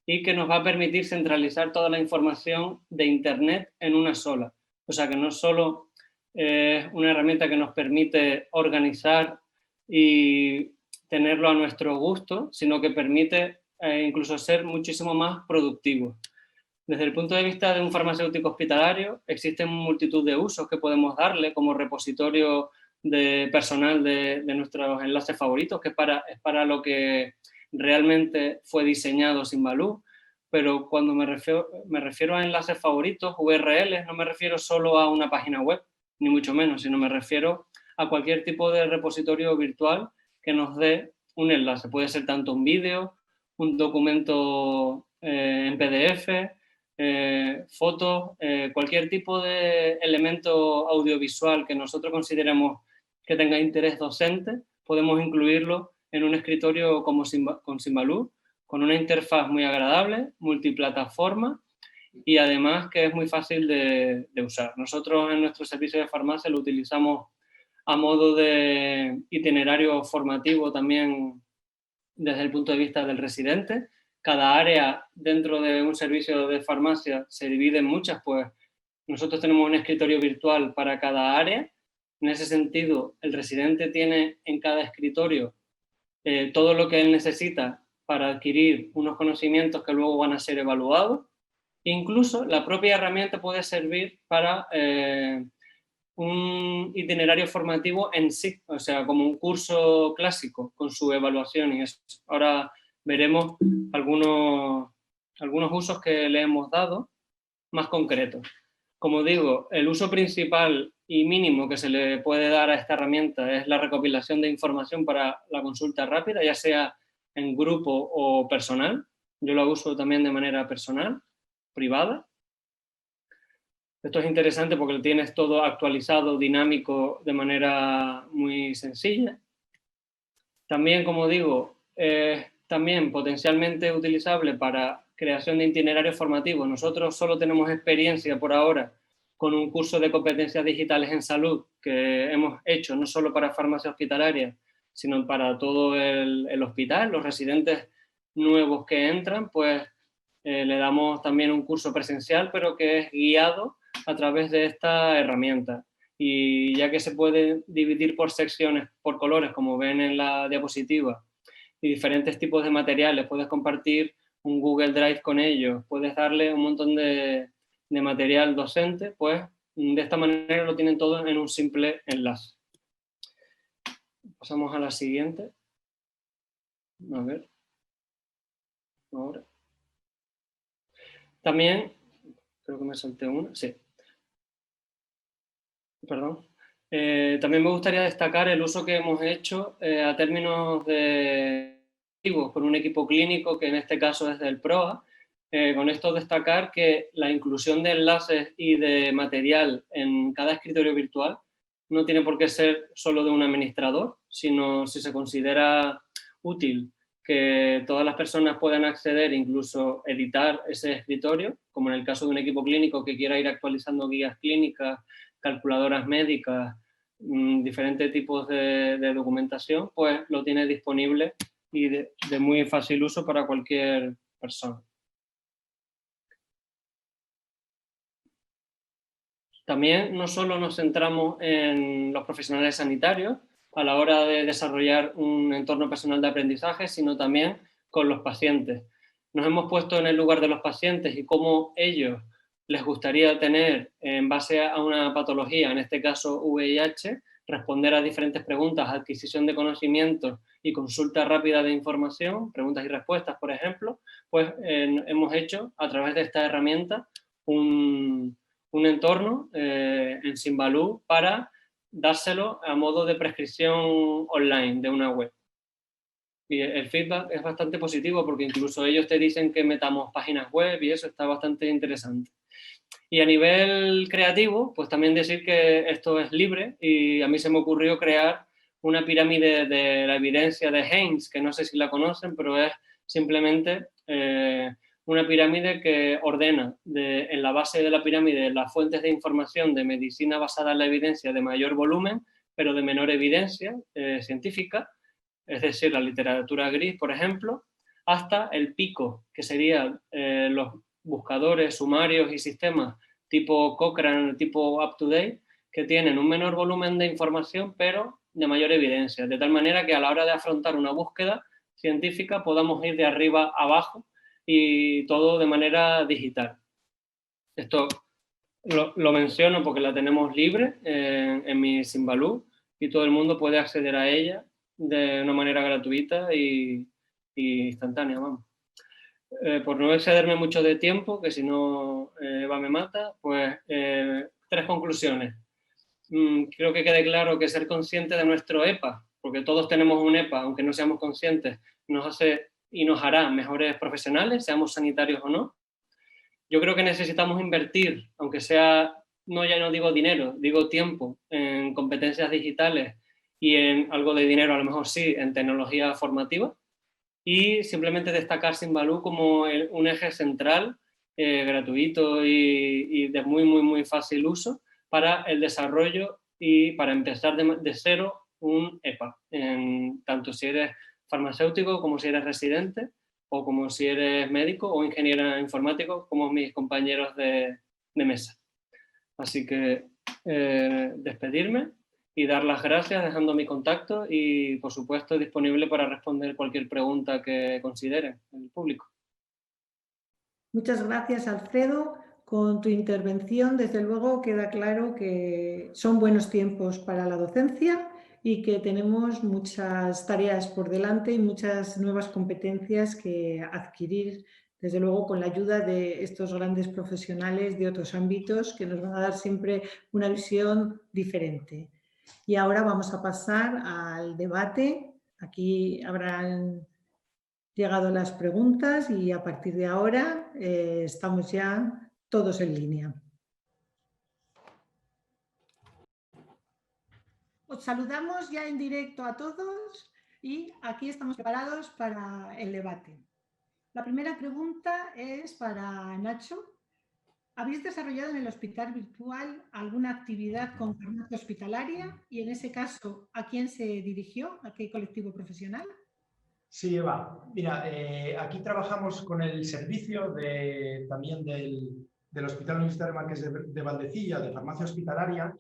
y que nos va a permitir centralizar toda la información de Internet en una sola. O sea que no solo es una herramienta que nos permite organizar y tenerlo a nuestro gusto, sino que permite incluso ser muchísimo más productivos. Desde el punto de vista de un farmacéutico hospitalario, existen multitud de usos que podemos darle como repositorio de personal de nuestros enlaces favoritos, que es para lo que realmente fue diseñado Simbaloo. Pero cuando me refiero a enlaces favoritos, URLs, no me refiero solo a una página web, ni mucho menos, sino me refiero a cualquier tipo de repositorio virtual que nos dé un enlace. Puede ser tanto un vídeo, un documento en PDF, fotos, cualquier tipo de elemento audiovisual que nosotros consideremos que tenga interés docente, podemos incluirlo en un escritorio como con Simbaloo, con una interfaz muy agradable, multiplataforma, y además que es muy fácil de usar. Nosotros en nuestro servicio de farmacia lo utilizamos a modo de itinerario formativo también desde el punto de vista del residente. Cada área dentro de un servicio de farmacia se divide en muchas, pues nosotros tenemos un escritorio virtual para cada área. En ese sentido, el residente tiene en cada escritorio todo lo que él necesita para adquirir unos conocimientos que luego van a ser evaluados. Incluso la propia herramienta puede servir para un itinerario formativo en sí, o sea, como un curso clásico con su evaluación y eso. Ahora veremos algunos usos que le hemos dado más concretos. Como digo, el uso principal y mínimo que se le puede dar a esta herramienta es la recopilación de información para la consulta rápida, ya sea en grupo o personal. Yo lo uso también de manera personal, privada. Esto es interesante porque lo tienes todo actualizado, dinámico, de manera muy sencilla. También, como digo, también potencialmente utilizable para creación de itinerarios formativos. Nosotros solo tenemos experiencia por ahora con un curso de competencias digitales en salud que hemos hecho no solo para farmacia hospitalaria, sino para todo el hospital. Los residentes nuevos que entran, pues le damos también un curso presencial, pero que es guiado a través de esta herramienta. Y ya que se puede dividir por secciones, por colores, como ven en la diapositiva, y diferentes tipos de materiales, puedes compartir un Google Drive con ellos, puedes darle un montón de material docente, pues de esta manera lo tienen todo en un simple enlace. Pasamos a la siguiente. A ver. Ahora. También, creo que me salté una, sí. Perdón. También me gustaría destacar el uso que hemos hecho a términos de con un equipo clínico, que en este caso es del PROA. Con esto destacar que la inclusión de enlaces y de material en cada escritorio virtual no tiene por qué ser solo de un administrador, sino si se considera útil que todas las personas puedan acceder, incluso editar ese escritorio, como en el caso de un equipo clínico que quiera ir actualizando guías clínicas, calculadoras médicas, diferentes tipos de documentación, pues lo tiene disponible y de muy fácil uso para cualquier persona. También no solo nos centramos en los profesionales sanitarios a la hora de desarrollar un entorno personal de aprendizaje, sino también con los pacientes. Nos hemos puesto en el lugar de los pacientes y cómo ellos les gustaría tener, en base a una patología, en este caso VIH, responder a diferentes preguntas, adquisición de conocimientos y consulta rápida de información, preguntas y respuestas, por ejemplo, pues hemos hecho a través de esta herramienta un entorno en Simbaloo para dárselo a modo de prescripción online de una web. Y el feedback es bastante positivo porque incluso ellos te dicen que metamos páginas web y eso está bastante interesante. Y a nivel creativo, pues también decir que esto es libre y a mí se me ocurrió crear una pirámide de la evidencia de Haynes, que no sé si la conocen, pero es simplemente una pirámide que ordena en la base de la pirámide las fuentes de información de medicina basada en la evidencia de mayor volumen, pero de menor evidencia científica, es decir, la literatura gris, por ejemplo, hasta el pico, que serían los buscadores, sumarios y sistemas tipo Cochrane, tipo UpToDate, que tienen un menor volumen de información, pero de mayor evidencia, de tal manera que a la hora de afrontar una búsqueda científica podamos ir de arriba a abajo y todo de manera digital. Esto lo menciono porque la tenemos libre en mi Symbaloo y todo el mundo puede acceder a ella de una manera gratuita y instantánea, vamos. Por no excederme mucho de tiempo, que si no Eva me mata, pues 3 conclusiones. Creo que quede claro que ser consciente de nuestro EPA, porque todos tenemos un EPA, aunque no seamos conscientes, nos hace y nos hará mejores profesionales, seamos sanitarios o no. Yo creo que necesitamos invertir, aunque sea, ya no digo dinero, digo tiempo, en competencias digitales y en algo de dinero, a lo mejor sí, en tecnología formativa. Y simplemente destacar Symbaloo como un eje central, gratuito y de muy fácil uso para el desarrollo y para empezar de cero un EPA, tanto si eres farmacéutico como si eres residente o como si eres médico o ingeniero informático como mis compañeros de mesa. Así que despedirme y dar las gracias dejando mi contacto y, por supuesto, disponible para responder cualquier pregunta que considere el público. Muchas gracias, Alfredo. Con tu intervención, desde luego, queda claro que son buenos tiempos para la docencia y que tenemos muchas tareas por delante y muchas nuevas competencias que adquirir, desde luego, con la ayuda de estos grandes profesionales de otros ámbitos que nos van a dar siempre una visión diferente. Y ahora vamos a pasar al debate. Aquí habrán llegado las preguntas y a partir de ahora estamos ya todos en línea. Os saludamos ya en directo a todos y aquí estamos preparados para el debate. La primera pregunta es para Nacho. ¿Habéis desarrollado en el hospital virtual alguna actividad con farmacia hospitalaria? Y en ese caso, ¿a quién se dirigió? ¿A qué colectivo profesional? Sí, Eva. Mira, aquí trabajamos con el servicio también del Hospital Universitario Marqués de Valdecilla, de farmacia hospitalaria,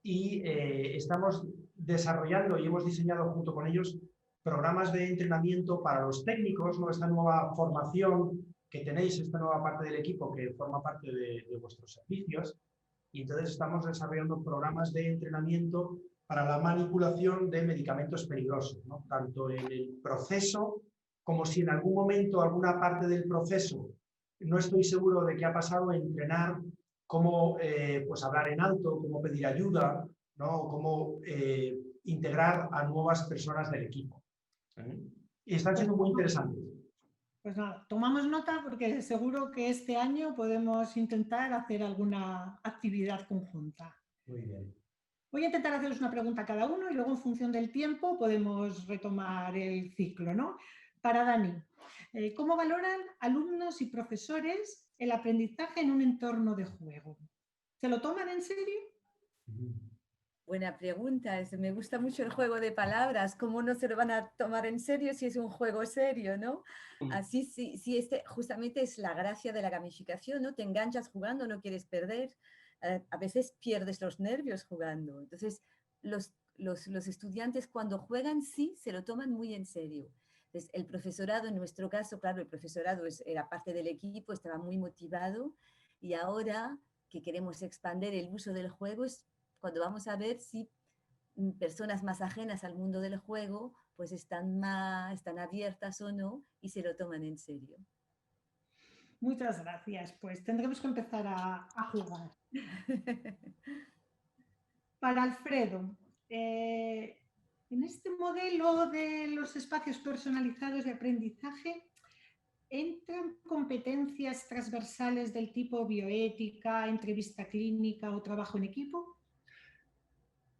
y estamos desarrollando y hemos diseñado junto con ellos programas de entrenamiento para los técnicos, ¿no? Esta nueva formación que tenéis, esta nueva parte del equipo que forma parte de vuestros servicios, y entonces estamos desarrollando programas de entrenamiento para la manipulación de medicamentos peligrosos, ¿no? Tanto en el proceso como si en algún momento, alguna parte del proceso, no estoy seguro de qué ha pasado, entrenar cómo pues hablar en alto, cómo pedir ayuda, ¿no? Cómo integrar a nuevas personas del equipo. Y están siendo muy interesantes. Pues nada, tomamos nota porque seguro que este año podemos intentar hacer alguna actividad conjunta. Muy bien. Voy a intentar haceros una pregunta a cada uno y luego en función del tiempo podemos retomar el ciclo, ¿no? Para Dani, ¿cómo valoran alumnos y profesores el aprendizaje en un entorno de juego? ¿Se lo toman en serio? Buena pregunta. Me gusta mucho el juego de palabras. ¿Cómo no se lo van a tomar en serio si es un juego serio, no? Así sí, justamente es la gracia de la gamificación, ¿no? Te enganchas jugando, no quieres perder. A veces pierdes los nervios jugando. Entonces, los estudiantes cuando juegan sí se lo toman muy en serio. Entonces, el profesorado, en nuestro caso, claro, el profesorado era parte del equipo, estaba muy motivado y ahora que queremos expandir el uso del juego es cuando vamos a ver si personas más ajenas al mundo del juego pues están abiertas o no y se lo toman en serio. Muchas gracias. Pues tendremos que empezar a jugar. Para Alfredo, En este modelo de los espacios personalizados de aprendizaje, ¿entran competencias transversales del tipo bioética, entrevista clínica o trabajo en equipo?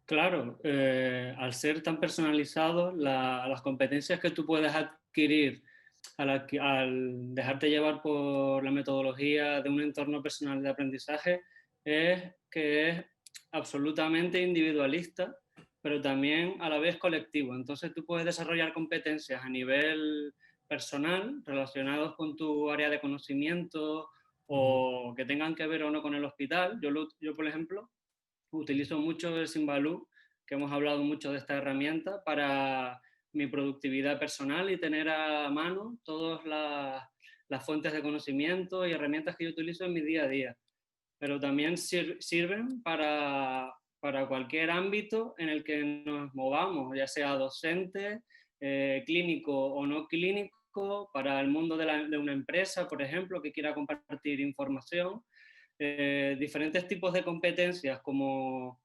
Claro, al ser tan personalizado, las competencias que tú puedes adquirir al dejarte llevar por la metodología de un entorno personal de aprendizaje es que es absolutamente individualista, pero también a la vez colectivo. Entonces tú puedes desarrollar competencias a nivel personal relacionados con tu área de conocimiento o que tengan que ver o no con el hospital. Yo por ejemplo, utilizo mucho el Simbaloo, que hemos hablado mucho de esta herramienta, para mi productividad personal y tener a mano todas las fuentes de conocimiento y herramientas que yo utilizo en mi día a día. Pero también sirven para cualquier ámbito en el que nos movamos, ya sea docente, clínico o no clínico, para el mundo de una empresa, por ejemplo, que quiera compartir información. Diferentes tipos de competencias como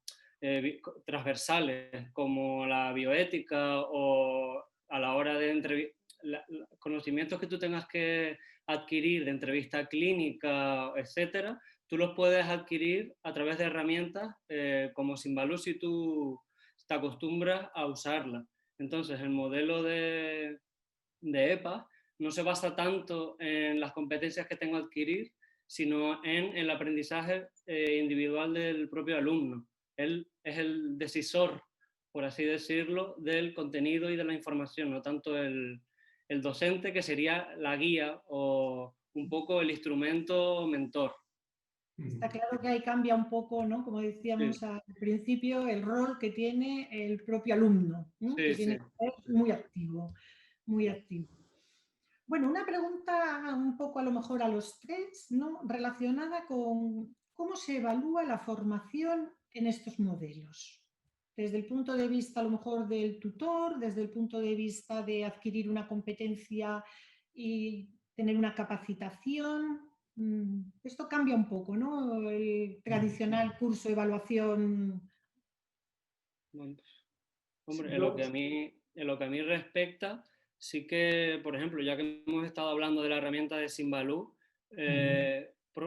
transversales, como la bioética o a la hora de conocimientos que tú tengas que adquirir de entrevista clínica, etcétera, tú los puedes adquirir a través de herramientas como Simbaloo si tú te acostumbras a usarla. Entonces, el modelo de EPA no se basa tanto en las competencias que tengo que adquirir, sino en el aprendizaje individual del propio alumno. Él es el decisor, por así decirlo, del contenido y de la información, no tanto el docente, que sería la guía o un poco el instrumento mentor. Está claro que ahí cambia un poco, ¿no? Como decíamos Sí. al principio, el rol que tiene el propio alumno, ¿no? Sí, Que sí. tiene que ser muy activo, muy activo. Bueno, una pregunta un poco a lo mejor a los tres, ¿no? Relacionada con cómo se evalúa la formación en estos modelos. Desde el punto de vista a lo mejor del tutor, desde el punto de vista de adquirir una competencia y tener una capacitación. Esto cambia un poco, ¿no? El tradicional curso de evaluación. Bueno, hombre, Yo, en lo que a mí respecta, sí que, por ejemplo, ya que hemos estado hablando de la herramienta de Simbaloo,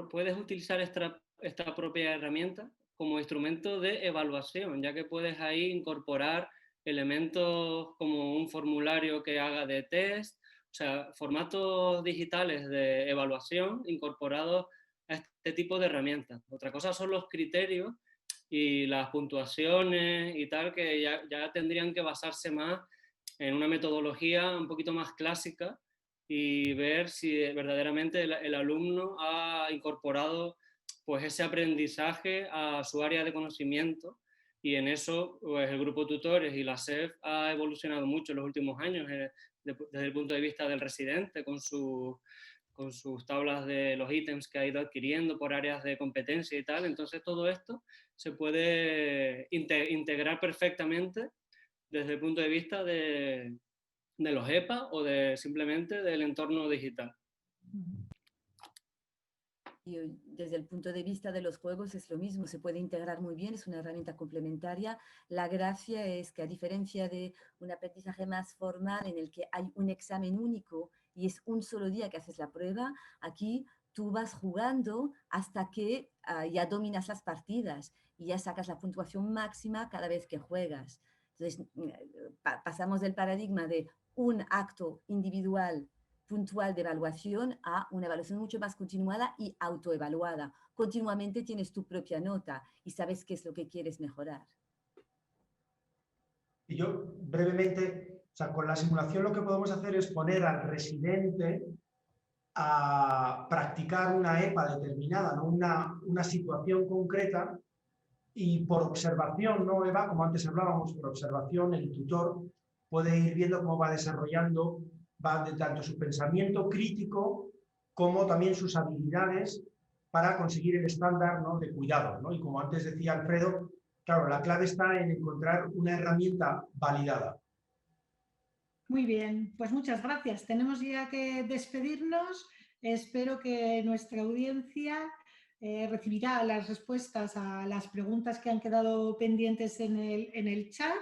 puedes utilizar esta propia herramienta como instrumento de evaluación, ya que puedes ahí incorporar elementos como un formulario que haga de test, o sea, formatos digitales de evaluación incorporados a este tipo de herramientas. Otra cosa son los criterios y las puntuaciones y tal, que ya tendrían que basarse más en una metodología un poquito más clásica y ver si verdaderamente el alumno ha incorporado pues ese aprendizaje a su área de conocimiento, y en eso pues el grupo tutores y la SEF ha evolucionado mucho en los últimos años desde el punto de vista del residente con sus tablas de los ítems que ha ido adquiriendo por áreas de competencia y tal. Entonces todo esto se puede integrar perfectamente desde el punto de vista de los EPA o simplemente del entorno digital. Y desde el punto de vista de los juegos es lo mismo, se puede integrar muy bien, es una herramienta complementaria. La gracia es que, a diferencia de un aprendizaje más formal en el que hay un examen único y es un solo día que haces la prueba, aquí tú vas jugando hasta que ya dominas las partidas y ya sacas la puntuación máxima cada vez que juegas. Entonces, pasamos del paradigma de un acto individual puntual de evaluación a una evaluación mucho más continuada y autoevaluada. Continuamente tienes tu propia nota y sabes qué es lo que quieres mejorar. y yo brevemente, o sea, con la simulación lo que podemos hacer es poner al residente a practicar una EPA determinada, ¿no? Una situación concreta, y por observación, ¿no, Eva? Como antes hablábamos, por observación el tutor puede ir viendo cómo va desarrollando tanto su pensamiento crítico como también sus habilidades para conseguir el estándar, ¿no?, de cuidado, ¿no? Y como antes decía Alfredo, claro, la clave está en encontrar una herramienta validada. Muy bien, pues muchas gracias. Tenemos ya que despedirnos. Espero que nuestra audiencia recibirá las respuestas a las preguntas que han quedado pendientes en el chat,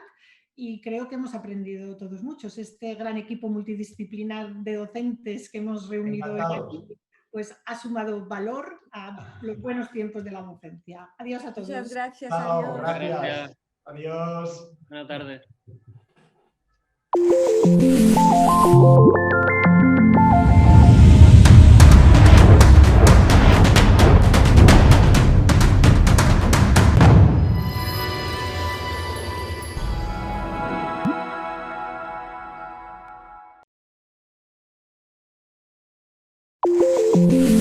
y creo que hemos aprendido todos muchos. Este gran equipo multidisciplinar de docentes que hemos reunido hoy aquí, pues ha sumado valor a los buenos tiempos de la docencia. Adiós a todos. Muchas gracias, Chao, adiós. gracias. Adiós. Buenas tardes. Thank you.